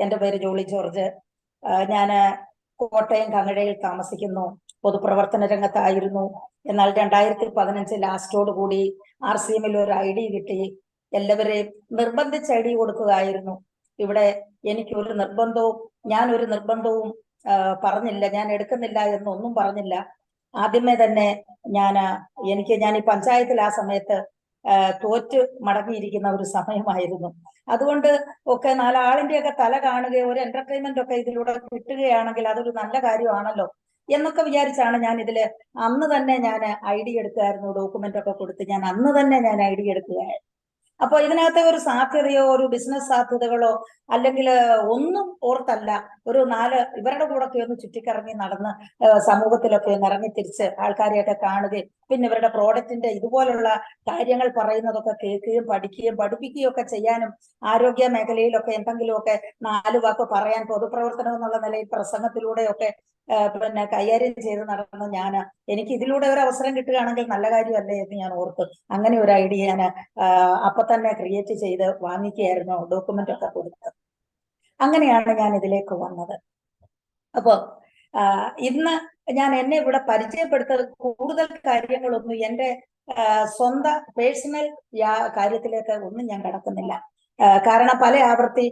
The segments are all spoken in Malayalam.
എൻ്റെ പേര് ജോളി ജോർജ്. ഞാൻ കോട്ടയം കങ്ങഴയിൽ താമസിക്കുന്നു. പൊതുപ്രവർത്തന രംഗത്തായിരുന്നു. എന്നാൽ 2015 ലാസ്റ്റോട് കൂടി RCMൽ ഒരു ID കിട്ടി. എല്ലാവരെയും നിർബന്ധിച്ച് ID കൊടുക്കുകയായിരുന്നു. ഇവിടെ എനിക്കൊരു നിർബന്ധവും ഞാനൊരു നിർബന്ധവും പറഞ്ഞില്ല, ഞാൻ എടുക്കുന്നില്ല എന്നൊന്നും പറഞ്ഞില്ല. ആദ്യമേ തന്നെ ഞാൻ ഈ പഞ്ചായത്തിൽ ആ സമയത്ത് തോറ്റ് മടങ്ങിയിരിക്കുന്ന ഒരു സമയമായിരുന്നു. അതുകൊണ്ട് ഒക്കെ നാലാളിന്റെയൊക്കെ തല കാണുകയോ ഒരു എന്റർടൈൻമെന്റ് ഒക്കെ ഇതിലൂടെ കിട്ടുകയാണെങ്കിൽ അതൊരു നല്ല കാര്യമാണല്ലോ എന്നൊക്കെ വിചാരിച്ചാണ് ഞാൻ ഇതില് അന്ന് തന്നെ ഞാൻ ID എടുക്കുമായിരുന്നു. ഡോക്യുമെന്റ് ഒക്കെ കൊടുത്ത് ഞാൻ അന്ന് തന്നെ ഞാൻ ID എടുക്കുകയായിരുന്നു. അപ്പൊ ഇതിനകത്തെ ഒരു സാധ്യതയോ ഒരു ബിസിനസ് സാധ്യതകളോ അല്ലെങ്കിൽ ഒന്നും ഓർത്തല്ല, ഒരു ഇവരുടെ കൂടെ ഒന്ന് ചുറ്റിക്കറങ്ങി നടന്ന് സമൂഹത്തിലൊക്കെ ഒന്ന് ഇറങ്ങി തിരിച്ച് ആൾക്കാരെയൊക്കെ കാണുകയും പിന്നെ ഇവരുടെ പ്രോഡക്റ്റിന്റെ ഇതുപോലുള്ള കാര്യങ്ങൾ പറയുന്നതൊക്കെ കേൾക്കുകയും പഠിക്കുകയും പഠിപ്പിക്കുകയും ഒക്കെ ചെയ്യാനും ആരോഗ്യ മേഖലയിലൊക്കെ എന്തെങ്കിലുമൊക്കെ 4 വാക്ക് പറയാൻ പൊതുപ്രവർത്തനം എന്നുള്ള നിലയിൽ പ്രസംഗത്തിലൂടെയൊക്കെ പിന്നെ കൈകാര്യം ചെയ്ത് നടന്ന എനിക്ക് ഇതിലൂടെ ഒരു അവസരം കിട്ടുകയാണെങ്കിൽ നല്ല കാര്യമല്ലേ എന്ന് ഞാൻ ഓർത്തു. അങ്ങനെ ഒരു ID ഞാൻ അപ്പൊ തന്നെ ക്രിയേറ്റ് ചെയ്ത് വാങ്ങിക്കുകയായിരുന്നു, ഡോക്യുമെന്റ് ഒക്കെ കൊടുത്ത്. അങ്ങനെയാണ് ഞാൻ ഇതിലേക്ക് വന്നത്. അപ്പൊ ഇന്ന് ഞാൻ എന്നെ ഇവിടെ പരിചയപ്പെടുത്ത കൂടുതൽ കാര്യങ്ങളൊന്നും എൻ്റെ സ്വന്തം പേഴ്സണൽ കാര്യത്തിലേക്ക് ഒന്നും ഞാൻ കടക്കുന്നില്ല. കാരണം പല ആവർത്തി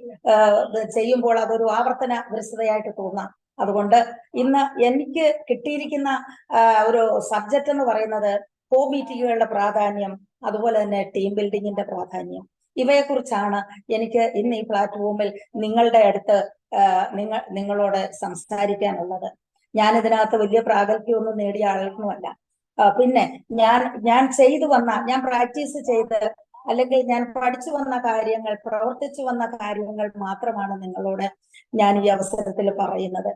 ചെയ്യുമ്പോൾ അതൊരു ആവർത്തന വിരസതയായിട്ട് തോന്നാം. അതുകൊണ്ട് ഇന്ന് എനിക്ക് കിട്ടിയിരിക്കുന്ന ഒരു സബ്ജക്റ്റ് എന്ന് പറയുന്നത് ഹോം മീറ്റിങ്ങുകളുടെ പ്രാധാന്യം, അതുപോലെ തന്നെ ടീം ബിൽഡിങ്ങിന്റെ പ്രാധാന്യം, ഇവയെക്കുറിച്ചാണ് എനിക്ക് ഇന്ന് ഈ പ്ലാറ്റ്ഫോമിൽ നിങ്ങളുടെ അടുത്ത് നിങ്ങളോട് സംസാരിക്കാനുള്ളത്. ഞാൻ ഇതിനകത്ത് വലിയ പ്രാഗൽഭ്യമൊന്നും നേടിയ ആളൊന്നുമല്ല. പിന്നെ ഞാൻ പ്രാക്ടീസ് ചെയ്ത് അല്ലെങ്കിൽ ഞാൻ പഠിച്ചു വന്ന കാര്യങ്ങൾ, പ്രവർത്തിച്ചു വന്ന കാര്യങ്ങൾ മാത്രമാണ് നിങ്ങളോട് ഞാൻ ഈ അവസരത്തിൽ പറയുന്നത്.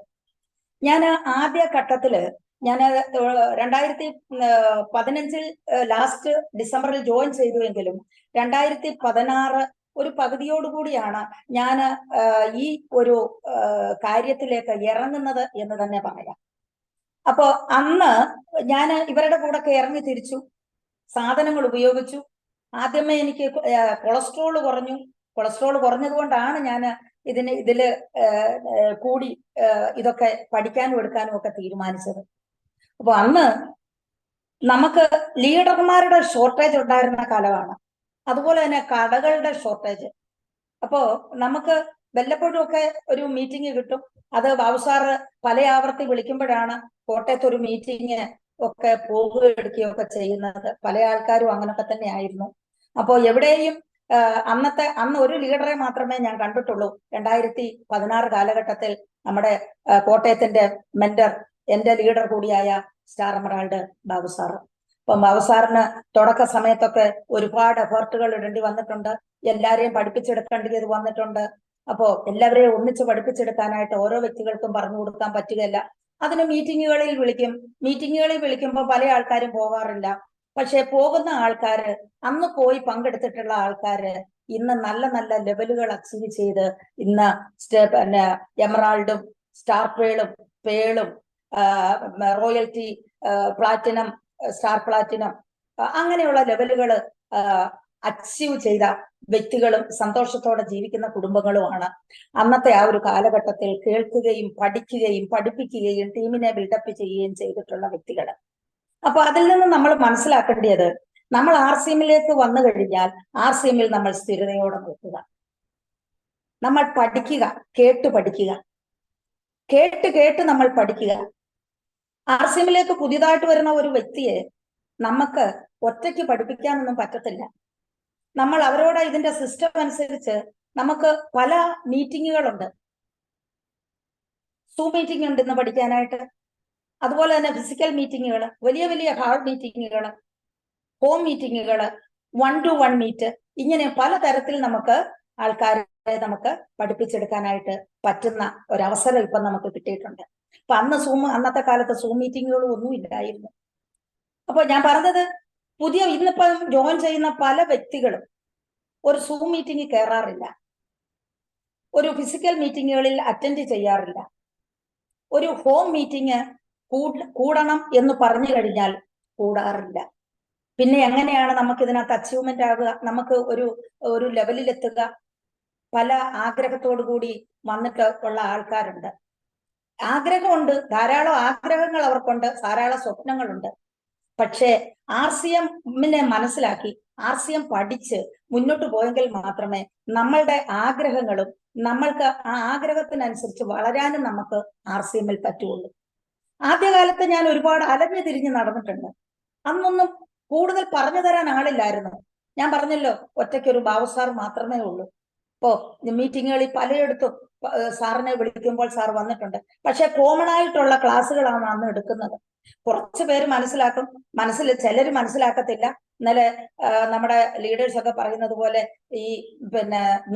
ഞാൻ ആദ്യ ഘട്ടത്തില് ഞാൻ 2015 ലാസ്റ്റ് ഡിസംബറിൽ ജോയിൻ ചെയ്തുവെങ്കിലും 2016 ഒരു പകുതിയോടുകൂടിയാണ് ഞാൻ ഈ ഒരു കാര്യത്തിലേക്ക് ഇറങ്ങുന്നത് എന്ന് തന്നെ പറയാം. അപ്പോ അന്ന് ഞാൻ ഇവരുടെ കൂടെ ഇറങ്ങി തിരിച്ചു, സാധനങ്ങൾ ഉപയോഗിച്ചു. ആദ്യമേ എനിക്ക് കൊളസ്ട്രോൾ കുറഞ്ഞു. കൊളസ്ട്രോൾ കുറഞ്ഞത് കൊണ്ടാണ് ഞാൻ ഇതില് കൂടി ഇതൊക്കെ പഠിക്കാനും എടുക്കാനും ഒക്കെ തീരുമാനിച്ചത്. അപ്പൊ അന്ന് നമുക്ക് ലീഡർമാരുടെ ഷോർട്ടേജ് ഉണ്ടായിരുന്ന കാലമാണ്, അതുപോലെ തന്നെ കടകളുടെ ഷോർട്ടേജ്. അപ്പോ നമുക്ക് വല്ലപ്പോഴും ഒക്കെ ഒരു മീറ്റിംഗ് കിട്ടും. അത് ബാബു സാറ് പല ആവർത്തി വിളിക്കുമ്പോഴാണ് കോട്ടയത്ത് ഒരു മീറ്റിംഗ് ഒക്കെ എടുക്കുകയോ ഒക്കെ ചെയ്യുന്നത്. പല ആൾക്കാരും അങ്ങനൊക്കെ തന്നെ ആയിരുന്നു. അപ്പോ എവിടെയും അന്ന് ഒരു ലീഡറെ മാത്രമേ ഞാൻ കണ്ടിട്ടുള്ളൂ. 2016 കാലഘട്ടത്തിൽ നമ്മുടെ കോട്ടയത്തിന്റെ മെന്റർ, എന്റെ ലീഡർ കൂടിയായ സ്റ്റാർ എമറാൾഡ് ബാബു സാറ്. അപ്പം ബാബു സാറിന് തുടക്ക സമയത്തൊക്കെ ഒരുപാട് എഫേർട്ടുകൾ ഇടേണ്ടി വന്നിട്ടുണ്ട്, എല്ലാരെയും പഠിപ്പിച്ചെടുക്കേണ്ടത് വന്നിട്ടുണ്ട്. അപ്പോ എല്ലാവരെയും ഒന്നിച്ച് പഠിപ്പിച്ചെടുക്കാനായിട്ട് ഓരോ വ്യക്തികൾക്കും പറഞ്ഞു കൊടുക്കാൻ പറ്റുകയില്ല. അതിന് മീറ്റിങ്ങുകളിൽ വിളിക്കുമ്പോൾ പല ആൾക്കാരും പോകാറില്ല. പക്ഷെ പോകുന്ന ആൾക്കാര്, അന്ന് പോയി പങ്കെടുത്തിട്ടുള്ള ആൾക്കാര് ഇന്ന് നല്ല നല്ല ലെവലുകൾ അച്ചീവ് ചെയ്ത് ഇന്ന് പിന്നെ എമറാൾഡും സ്റ്റാർ പേളും റോയൽറ്റി പ്ലാറ്റിനം, സ്റ്റാർ പ്ലാറ്റിനം അങ്ങനെയുള്ള ലെവലുകൾ അച്ചീവ് ചെയ്ത വ്യക്തികളും സന്തോഷത്തോടെ ജീവിക്കുന്ന കുടുംബങ്ങളുമാണ് അന്നത്തെ ആ ഒരു കാലഘട്ടത്തിൽ കേൾക്കുകയും പഠിക്കുകയും പഠിപ്പിക്കുകയും ടീമിനെ ബിൽഡപ്പ് ചെയ്യുകയും ചെയ്തിട്ടുള്ള വ്യക്തികൾ. അപ്പൊ അതിൽ നിന്ന് നമ്മൾ മനസ്സിലാക്കേണ്ടത്, നമ്മൾ RCMലേക്ക് വന്നു കഴിഞ്ഞാൽ RCMൽ നമ്മൾ സ്ഥിരതയോടെ നോക്കുക, നമ്മൾ പഠിക്കുക, കേട്ട് പഠിക്കുക, കേട്ട് നമ്മൾ പഠിക്കുക. RCMലേക്ക് പുതിയതായിട്ട് വരുന്ന ഒരു വ്യക്തിയെ നമുക്ക് ഒറ്റയ്ക്ക് പഠിപ്പിക്കാനൊന്നും പറ്റത്തില്ല. നമ്മൾ അവരോട് ഇതിന്റെ സിസ്റ്റം അനുസരിച്ച് നമുക്ക് പല മീറ്റിങ്ങുകളുണ്ട്. സൂം മീറ്റിംഗ് ഉണ്ട് ഇന്ന് പഠിക്കാനായിട്ട്. അതുപോലെ തന്നെ ഫിസിക്കൽ മീറ്റിങ്ങുകൾ, വലിയ ഹാർഡ് മീറ്റിങ്ങുകൾ, ഹോം മീറ്റിങ്ങുകൾ, 1-to-1 മീറ്റ്, ഇങ്ങനെ പലതരത്തിൽ നമുക്ക് ആൾക്കാരെ നമുക്ക് പഠിപ്പിച്ചെടുക്കാനായിട്ട് പറ്റുന്ന ഒരവസരം ഇപ്പം നമുക്ക് കിട്ടിയിട്ടുണ്ട്. അപ്പൊ അന്നത്തെ കാലത്ത് സൂം മീറ്റിങ്ങുകളും ഒന്നും ഇല്ലായിരുന്നു. അപ്പൊ ഞാൻ പറഞ്ഞത്, ഇന്നിപ്പം ജോയിൻ ചെയ്യുന്ന പല വ്യക്തികളും ഒരു സൂം മീറ്റിംഗ് കയറാറില്ല, ഒരു ഫിസിക്കൽ മീറ്റിങ്ങുകളിൽ അറ്റൻഡ് ചെയ്യാറില്ല, ഒരു ഹോം മീറ്റിംഗ് കൂടണം എന്ന് പറഞ്ഞു കഴിഞ്ഞാൽ കൂടാറില്ല. പിന്നെ എങ്ങനെയാണ് നമുക്ക് ഇതിനകത്ത് അച്ചീവ്മെന്റ് ആകുക, നമുക്ക് ഒരു ലെവലിൽ എത്തുക? പല ആഗ്രഹത്തോടു കൂടി വന്നിട്ട് ഉള്ള ആൾക്കാരുണ്ട്. ആഗ്രഹമുണ്ട്, ധാരാളം ആഗ്രഹങ്ങൾ അവർക്കുണ്ട്, ധാരാളം സ്വപ്നങ്ങളുണ്ട്. പക്ഷേ RCMനെ മനസ്സിലാക്കി RCM പഠിച്ച് മുന്നോട്ട് പോയെങ്കിൽ മാത്രമേ നമ്മളുടെ ആഗ്രഹങ്ങളും നമ്മൾക്ക് ആ ആഗ്രഹത്തിനനുസരിച്ച് വളരാനും നമുക്ക് RCMൽ പറ്റുള്ളൂ. ആദ്യകാലത്ത് ഞാൻ ഒരുപാട് അലഞ്ഞു തിരിഞ്ഞ് നടന്നിട്ടുണ്ട്. അന്നൊന്നും കൂടുതൽ പറഞ്ഞു തരാൻ ആളില്ലായിരുന്നു. ഞാൻ പറഞ്ഞല്ലോ, ഒറ്റയ്ക്കൊരു ബാബു സാർ മാത്രമേ ഉള്ളൂ. ഇപ്പോ മീറ്റിങ്ങുകളിൽ പലയിടത്തും സാറിനെ വിളിക്കുമ്പോൾ സാർ വന്നിട്ടുണ്ട്. പക്ഷെ കോമൺ ആയിട്ടുള്ള ക്ലാസ്സുകളാണ് അന്ന് എടുക്കുന്നത്. കുറച്ചു പേര് മനസ്സിലാക്കും, ചിലര് മനസ്സിലാക്കത്തില്ല. ഇന്നലെ നമ്മുടെ ലീഡേഴ്സ് ഒക്കെ പറയുന്നത് പോലെ ഈ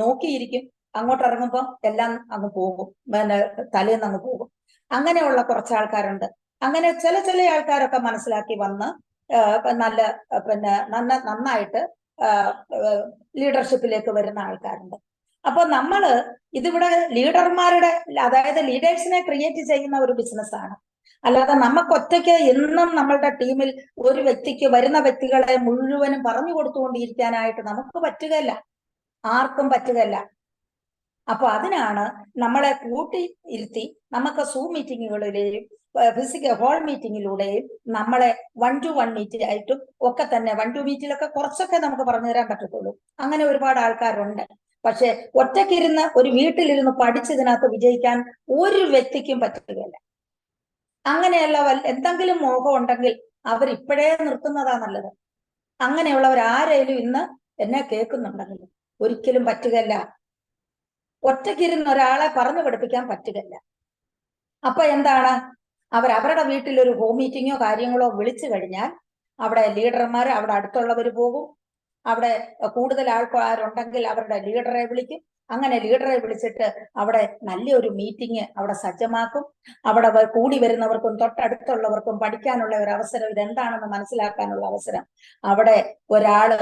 നോക്കിയിരിക്കും, അങ്ങോട്ട് ഇറങ്ങുമ്പോൾ എല്ലാം അങ്ങ് പോകും, തലേന്ന് അങ്ങ് പോകും. അങ്ങനെയുള്ള കുറച്ച് ആൾക്കാരുണ്ട്. അങ്ങനെ ചില ആൾക്കാരൊക്കെ മനസ്സിലാക്കി വന്ന് നല്ല നന്നായിട്ട് ലീഡർഷിപ്പിലേക്ക് വരുന്ന ആൾക്കാരുണ്ട്. അപ്പൊ നമ്മള് ഇതിവിടെ ലീഡർമാരുടെ, അതായത് ലീഡേഴ്സിനെ ക്രിയേറ്റ് ചെയ്യുന്ന ഒരു ബിസിനസ്സാണ്. അല്ലാതെ നമുക്ക് ഒറ്റയ്ക്ക് എന്നും നമ്മളുടെ ടീമിൽ ഒരു വ്യക്തിക്ക് വരുന്ന വ്യക്തികളെ മുഴുവനും പറഞ്ഞു കൊടുത്തുകൊണ്ടിരിക്കാനായിട്ട് നമുക്ക് പറ്റുകയില്ല, ആർക്കും പറ്റുകയില്ല. അപ്പൊ അതിനാണ് നമ്മളെ കൂട്ടി ഇരുത്തി നമുക്ക് സൂം മീറ്റിങ്ങുകളിലെയും ഫിസിക്കൽ ഹോൾ മീറ്റിങ്ങിലൂടെയും നമ്മളെ 1-to-1 മീറ്റിംഗ് ആയിട്ടും ഒക്കെ തന്നെ 1-to മീറ്റിലൊക്കെ കുറച്ചൊക്കെ നമുക്ക് പറഞ്ഞു തരാൻ പറ്റത്തുള്ളൂ. അങ്ങനെ ഒരുപാട് ആൾക്കാരുണ്ട്. പക്ഷെ ഒറ്റയ്ക്കിരുന്ന് ഒരു വീട്ടിലിരുന്ന് പഠിച്ചതിനകത്ത് വിജയിക്കാൻ ഒരു വ്യക്തിക്കും പറ്റുകയില്ല. അങ്ങനെയല്ല, എന്തെങ്കിലും മോഹം ഉണ്ടെങ്കിൽ അവർ ഇപ്പോഴേ നിർത്തുന്നതാ നല്ലത്. അങ്ങനെയുള്ളവർ ആരെങ്കിലും ഇന്ന് എന്നെ കേൾക്കുന്നുണ്ടെങ്കിൽ ഒരിക്കലും പറ്റുകയില്ല. ഒറ്റയ്ക്കിരുന്ന് ഒരാളെ പറഞ്ഞു പഠിപ്പിക്കാൻ പറ്റുകയില്ല. അപ്പൊ എന്താണ്, അവരുടെ വീട്ടിൽ ഒരു ഹോം മീറ്റിങ്ങോ കാര്യങ്ങളോ വിളിച്ചു കഴിഞ്ഞാൽ അവിടെ ലീഡർമാർ, അവിടെ അടുത്തുള്ളവർ പോകും. അവിടെ കൂടുതൽ ആൾക്കാരുണ്ടെങ്കിൽ അവരുടെ ലീഡറെ വിളിക്കും. അങ്ങനെ ലീഡറെ വിളിച്ചിട്ട് അവിടെ നല്ലൊരു മീറ്റിംഗ് അവിടെ സജ്ജമാക്കും. അവിടെ കൂടി വരുന്നവർക്കും തൊട്ടടുത്തുള്ളവർക്കും പഠിക്കാനുള്ള ഒരു അവസരം, ഇതെന്താണെന്ന് മനസ്സിലാക്കാനുള്ള അവസരം. അവിടെ ഒരാള്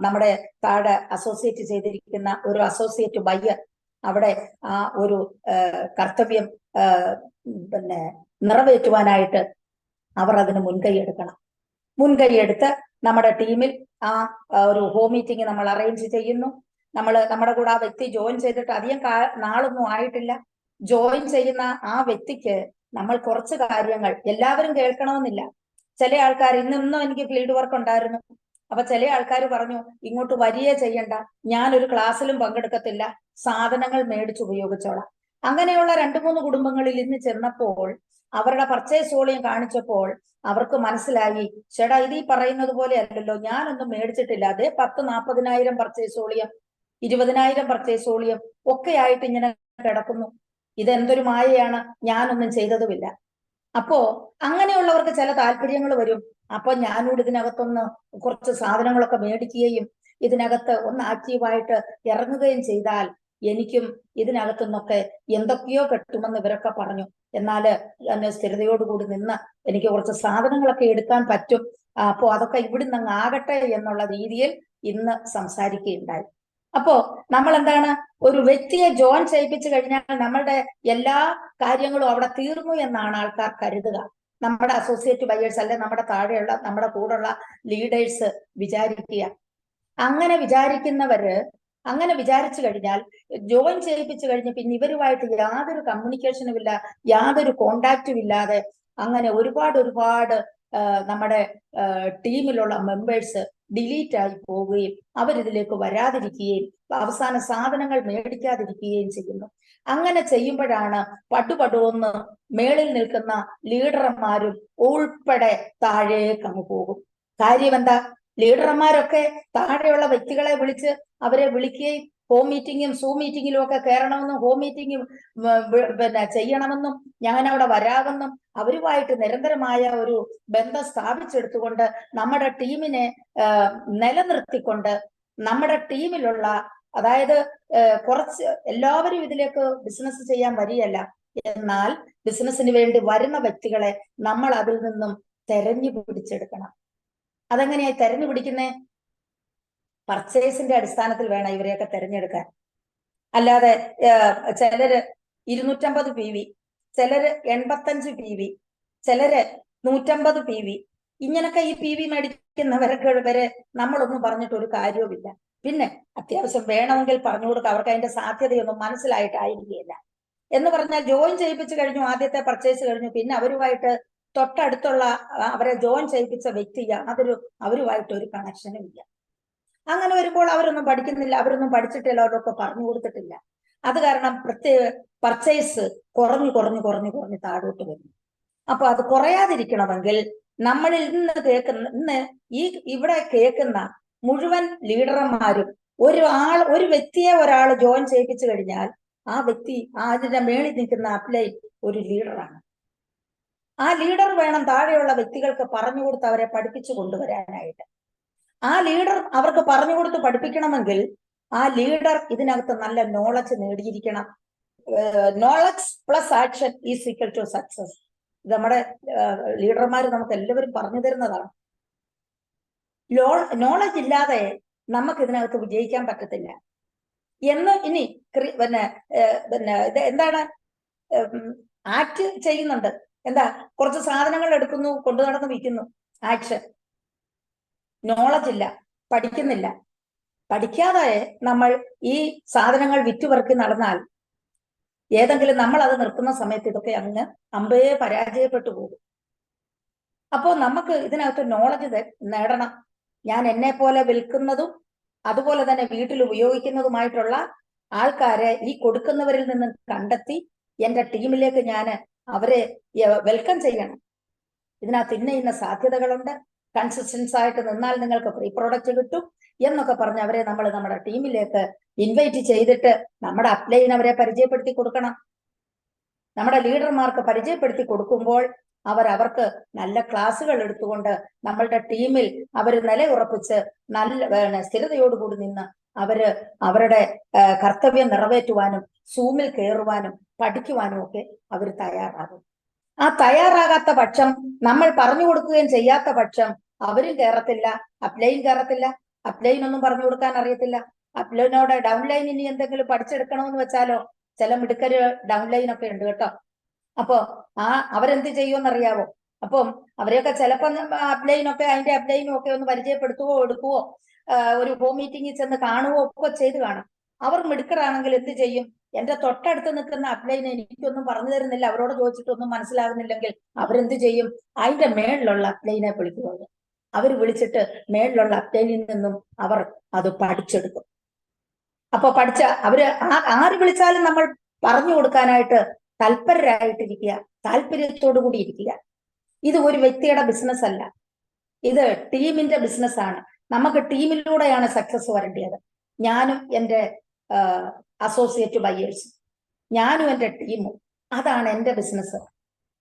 നമ്മുടെ താഴെ അസോസിയേറ്റ് ചെയ്തിരിക്കുന്ന ഒരു അസോസിയേറ്റ് ബയ്യർ അവിടെ ആ ഒരു കർത്തവ്യം നിറവേറ്റുവാനായിട്ട് അവർ അതിന് മുൻകൈ എടുക്കണം. മുൻകൈ എടുത്ത് നമ്മുടെ ടീമിൽ ആ ഒരു ഹോം മീറ്റിംഗ് നമ്മൾ അറേഞ്ച് ചെയ്യുന്നു. നമ്മുടെ കൂടെ ആ വ്യക്തി ജോയിൻ ചെയ്തിട്ട് അധികം നാളൊന്നും ആയിട്ടില്ല. ജോയിൻ ചെയ്യുന്ന ആ വ്യക്തിക്ക് നമ്മൾ കുറച്ച് കാര്യങ്ങൾ എല്ലാവരും കേൾക്കണമെന്നില്ല. ചില ആൾക്കാർ ഇന്നും എനിക്ക് ഫീൽഡ് വർക്ക് ഉണ്ടായിരുന്നു. അപ്പൊ ചില ആൾക്കാർ പറഞ്ഞു, ഇങ്ങോട്ട് വരികയേ ചെയ്യണ്ട, ഞാനൊരു ക്ലാസ്സിലും പങ്കെടുക്കത്തില്ല, സാധനങ്ങൾ മേടിച്ച് ഉപയോഗിച്ചോളാം. അങ്ങനെയുള്ള 2-3 കുടുംബങ്ങളിൽ ഇന്ന് ചെന്നപ്പോൾ അവരുടെ പർച്ചേസ് വോളിയം കാണിച്ചപ്പോൾ അവർക്ക് മനസ്സിലായി, ചേട്ടാ ഇത് ഈ പറയുന്നത് പോലെ അല്ലല്ലോ, ഞാനൊന്നും മേടിച്ചിട്ടില്ല, അതേ 10-40,000 പർച്ചേസ് വോളിയം, 20,000 പർച്ചേസ് വോളിയം ഒക്കെ ആയിട്ട് ഇങ്ങനെ കിടക്കുന്നു, ഇതെന്തൊരു മായയാണ്, ഞാനൊന്നും ചെയ്തതുമില്ല. അപ്പോ അങ്ങനെയുള്ളവർക്ക് ചില താല്പര്യങ്ങൾ വരും. അപ്പൊ ഞാനൂടെ ഇതിനകത്തൊന്ന് കുറച്ച് സാധനങ്ങളൊക്കെ മേടിക്കുകയും ഇതിനകത്ത് ഒന്ന് ആക്റ്റീവായിട്ട് ഇറങ്ങുകയും ചെയ്താൽ എനിക്കും ഇതിനകത്തുനിന്നൊക്കെ എന്തൊക്കെയോ കിട്ടുമെന്ന് ഇവരൊക്കെ പറഞ്ഞു. എന്നാല് എന്നെ സ്ഥിരതയോടുകൂടി നിന്ന് എനിക്ക് കുറച്ച് സാധനങ്ങളൊക്കെ എടുക്കാൻ പറ്റും. അപ്പോ അതൊക്കെ ഇവിടുന്ന് അങ്ങ് ആകട്ടെ എന്നുള്ള രീതിയിൽ ഇന്ന് സംസാരിക്കുകയുണ്ടായി. അപ്പോ നമ്മൾ എന്താണ്, ഒരു വ്യക്തിയെ ജോയിൻ ചെയ്യിപ്പിച്ചു കഴിഞ്ഞാൽ നമ്മളുടെ എല്ലാ കാര്യങ്ങളും അവിടെ തീർന്നു എന്നാണ് ആൾക്കാർ കരുതുക. നമ്മുടെ അസോസിയേറ്റ് ബയേഴ്സ് അല്ലെ നമ്മുടെ താഴെയുള്ള നമ്മുടെ കൂടെയുള്ള ലീഡേഴ്സ് വിചാരിക്കുക. അങ്ങനെ വിചാരിച്ചു കഴിഞ്ഞാൽ ജോയിൻ ചെയ്യിപ്പിച്ചു കഴിഞ്ഞ് പിന്നെ ഇവരുമായിട്ട് യാതൊരു കമ്മ്യൂണിക്കേഷനും ഇല്ല, യാതൊരു കോണ്ടാക്റ്റും ഇല്ലാതെ അങ്ങനെ ഒരുപാട് നമ്മുടെ ടീമിലുള്ള മെമ്പേഴ്സ് ഡിലീറ്റ് ആയി പോവുകയും അവരിതിലേക്ക് വരാതിരിക്കുകയും അവസാന സാധനങ്ങൾ മേടിക്കാതിരിക്കുകയും ചെയ്യുന്നു. അങ്ങനെ ചെയ്യുമ്പോഴാണ് പടുപടുവെന്ന് മേളിൽ നിൽക്കുന്ന ലീഡർമാരും ഉൾപ്പെടെ താഴേക്ക് അങ്ങ് പോകും. കാര്യം എന്താ, ലീഡർമാരൊക്കെ താഴെയുള്ള വ്യക്തികളെ വിളിച്ച് അവരെ വിളിക്കുകയും ഹോം മീറ്റിങ്ങും സൂം മീറ്റിങ്ങിലും ഒക്കെ കയറണമെന്നും ഹോം മീറ്റിങ്ങും ചെയ്യണമെന്നും ഞാൻ അവിടെ വരാമെന്നും അവരുമായിട്ട് നിരന്തരമായ ഒരു ബന്ധം സ്ഥാപിച്ചെടുത്തുകൊണ്ട് നമ്മുടെ ടീമിനെ നിലനിർത്തിക്കൊണ്ട് നമ്മുടെ ടീമിലുള്ള, അതായത് കുറച്ച് എല്ലാവരും ഇതിലേക്ക് ബിസിനസ് ചെയ്യാൻ വരികയല്ല, എന്നാൽ ബിസിനസ്സിന് വേണ്ടി വരുന്ന വ്യക്തികളെ നമ്മൾ അതിൽ നിന്നും തെരഞ്ഞു പിടിച്ചെടുക്കണം. അതെങ്ങനെയായി തെരഞ്ഞു പിടിക്കുന്നേ? പർച്ചേസിന്റെ അടിസ്ഥാനത്തിൽ വേണം ഇവരെയൊക്കെ തെരഞ്ഞെടുക്കാൻ. അല്ലാതെ ചിലര് 250 PV, ചിലര് 85 PV, ചിലര് 150 PV, ഇങ്ങനൊക്കെ ഈ PV മേടിക്കുന്നവരൊക്കെ വരെ നമ്മളൊന്നും പറഞ്ഞിട്ട് ഒരു കാര്യവുമില്ല. പിന്നെ അത്യാവശ്യം വേണമെങ്കിൽ പറഞ്ഞു കൊടുക്കുക, അവർക്ക് അതിന്റെ സാധ്യതയൊന്നും മനസ്സിലായിട്ടായിരിക്കുകയില്ല. എന്ന് പറഞ്ഞാൽ ജോയിൻ ചെയ്യിപ്പിച്ചു കഴിഞ്ഞു, ആദ്യത്തെ പർച്ചേസ് കഴിഞ്ഞു, പിന്നെ അവരുമായിട്ട് തൊട്ടടുത്തുള്ള അവരെ ജോയിൻ ചെയ്യിപ്പിച്ച വ്യക്തി അവരുമായിട്ട് ഒരു കണക്ഷനും ഇല്ല. അങ്ങനെ വരുമ്പോൾ അവരൊന്നും പഠിക്കുന്നില്ല, അവരൊന്നും പഠിച്ചിട്ടില്ല, അവരൊക്കെ പറഞ്ഞു കൊടുത്തിട്ടില്ല. അത് കാരണം പ്രത്യേക പർച്ചേസ് കുറഞ്ഞു താഴോട്ട് വരുന്നു. അപ്പൊ അത് കുറയാതിരിക്കണമെങ്കിൽ നമ്മളിൽ ഇന്ന് ഇവിടെ കേൾക്കുന്ന മുഴുവൻ ലീഡർമാരും ഒരു വ്യക്തിയെ ഒരാൾ ജോയിൻ ചെയ്യിപ്പിച്ചു കഴിഞ്ഞാൽ ആ വ്യക്തി അതിന്റെ മേളിൽ നിൽക്കുന്ന അപ്ലൈൻ ഒരു ലീഡറാണ്. ആ ലീഡർ വേണം താഴെയുള്ള വ്യക്തികൾക്ക് പറഞ്ഞു കൊടുത്ത് അവരെ പഠിപ്പിച്ചു കൊണ്ടുവരാനായിട്ട്. ആ ലീഡർ അവർക്ക് പറഞ്ഞു കൊടുത്ത് പഠിപ്പിക്കണമെങ്കിൽ ആ ലീഡർ ഇതിനകത്ത് നല്ല നോളജ് നേടിയിരിക്കണം. Knowledge plus action is equal to success. നമ്മുടെ ലീഡർമാർ നമുക്ക് എല്ലാവരും പറഞ്ഞു തരുന്നതാണ്. നോളജ് ഇല്ലാതെ നമുക്ക് ഇതിനകത്ത് വിജയിക്കാൻ പറ്റത്തില്ല. എന്ന് ഇനി പിന്നെ ഇത് എന്താണ്, ആക്ട് ചെയ്യുന്നുണ്ട്, എന്താ കുറച്ച് സാധനങ്ങൾ എടുക്കുന്നു, കൊണ്ടു നടന്ന് വിൽക്കുന്നു, ആക്ഷൻ. നോളജ് ഇല്ല, പഠിക്കുന്നില്ല. പഠിക്കാതെ നമ്മൾ ഈ സാധനങ്ങൾ വിറ്റുപെറുക്കി നടന്നാൽ ഏതെങ്കിലും നമ്മൾ അത് നിർത്തുന്ന സമയത്ത് ഇതൊക്കെ അങ്ങ് അമ്പയെ പരാജയപ്പെട്ടു പോകും. അപ്പോൾ നമുക്ക് ഇതിനകത്ത് നോളജ് നേടണം. ഞാൻ എന്നെ പോലെ വിൽക്കുന്നതും അതുപോലെ തന്നെ വീട്ടിൽ ഉപയോഗിക്കുന്നതുമായിട്ടുള്ള ആൾക്കാരെ ഈ കൊടുക്കുന്നവരിൽ നിന്ന് കണ്ടെത്തി എന്റെ ടീമിലേക്ക് ഞാൻ അവരെ വെൽക്കം ചെയ്യണം. ഇതിനകത്ത് ഇന്ന സാധ്യതകളുണ്ട്, കൺസിസ്റ്റൻസ് ആയിട്ട് നിന്നാൽ നിങ്ങൾക്ക് ഫ്രീ പ്രോഡക്റ്റ് കിട്ടും എന്നൊക്കെ പറഞ്ഞ് അവരെ നമ്മൾ നമ്മുടെ ടീമിലേക്ക് ഇൻവൈറ്റ് ചെയ്തിട്ട് നമ്മുടെ അപ്ലൈൻ അവരെ പരിചയപ്പെടുത്തി കൊടുക്കണം. നമ്മുടെ ലീഡർമാർക്ക് പരിചയപ്പെടുത്തി കൊടുക്കുമ്പോൾ അവർക്ക് നല്ല ക്ലാസ്സുകൾ എടുത്തുകൊണ്ട് നമ്മളുടെ ടീമിൽ അവർ നിലയുറപ്പിച്ച് നല്ല സ്ഥിരതയോടുകൂടി നിന്ന് അവരുടെ കർത്തവ്യം നിറവേറ്റുവാനും സൂമിൽ കയറുവാനും പഠിക്കുവാനും ഒക്കെ അവർ തയ്യാറാകും. ആ തയ്യാറാകാത്ത പക്ഷം, നമ്മൾ പറഞ്ഞു കൊടുക്കുകയും ചെയ്യാത്ത പക്ഷം അവരും കയറത്തില്ല, അപ്ലൈൻ കയറത്തില്ല. അപ്ലൈൻ ഒന്നും പറഞ്ഞു കൊടുക്കാൻ അറിയത്തില്ല. അപ്ലൈനോട് ഡൗൺലൈൻ ഇനി എന്തെങ്കിലും പഠിച്ചെടുക്കണമെന്ന് വെച്ചാലോ, ചില മിടുക്കര് ഡൗൺലൈൻ ഒക്കെ ഉണ്ട് കേട്ടോ. അപ്പൊ അവരെന്ത് ചെയ്യുമെന്നറിയാവോ? അപ്പം അവരെയൊക്കെ ചിലപ്പം അപ്ലൈനൊക്കെ അതിന്റെ അപ്ലൈനും ഒക്കെ ഒന്ന് പരിചയപ്പെടുത്തുവോ എടുക്കുവോ ഒരു ഹോം മീറ്റിംഗിൽ ചെന്ന് കാണുവോ ഒക്കെ ചെയ്ത് കാണും. അവർ മിടുക്കറാണെങ്കിൽ എന്ത് ചെയ്യും? എന്റെ തൊട്ടടുത്ത് നിൽക്കുന്ന അപ്ലൈനെ എനിക്കൊന്നും പറഞ്ഞു തരുന്നില്ല, അവരോട് ചോദിച്ചിട്ടൊന്നും മനസ്സിലാകുന്നില്ലെങ്കിൽ അവരെന്ത് ചെയ്യും? അതിന്റെ മേളിലുള്ള അപ്ലൈനെ വിളിക്കുന്നത്. അവർ വിളിച്ചിട്ട് മേളിലുള്ള അപ്ലൈനിൽ നിന്നും അവർ അത് പഠിച്ചെടുക്കും. അപ്പൊ അവര് ആര് വിളിച്ചാലും നമ്മൾ പറഞ്ഞു കൊടുക്കാനായിട്ട് തൽപരരായിട്ടിരിക്കുക, താല്പര്യത്തോടു കൂടി ഇരിക്കുക. ഇത് ഒരു വ്യക്തിയുടെ ബിസിനസ് അല്ല, ഇത് ടീമിന്റെ ബിസിനസ്സാണ്. നമുക്ക് ടീമിലൂടെയാണ് സക്സസ് വരേണ്ടത്. ഞാനും എൻ്റെ അസോസിയേറ്റ് ബയേഴ്സും, ഞാനും എൻ്റെ ടീമും, അതാണ് എൻ്റെ ബിസിനസ്.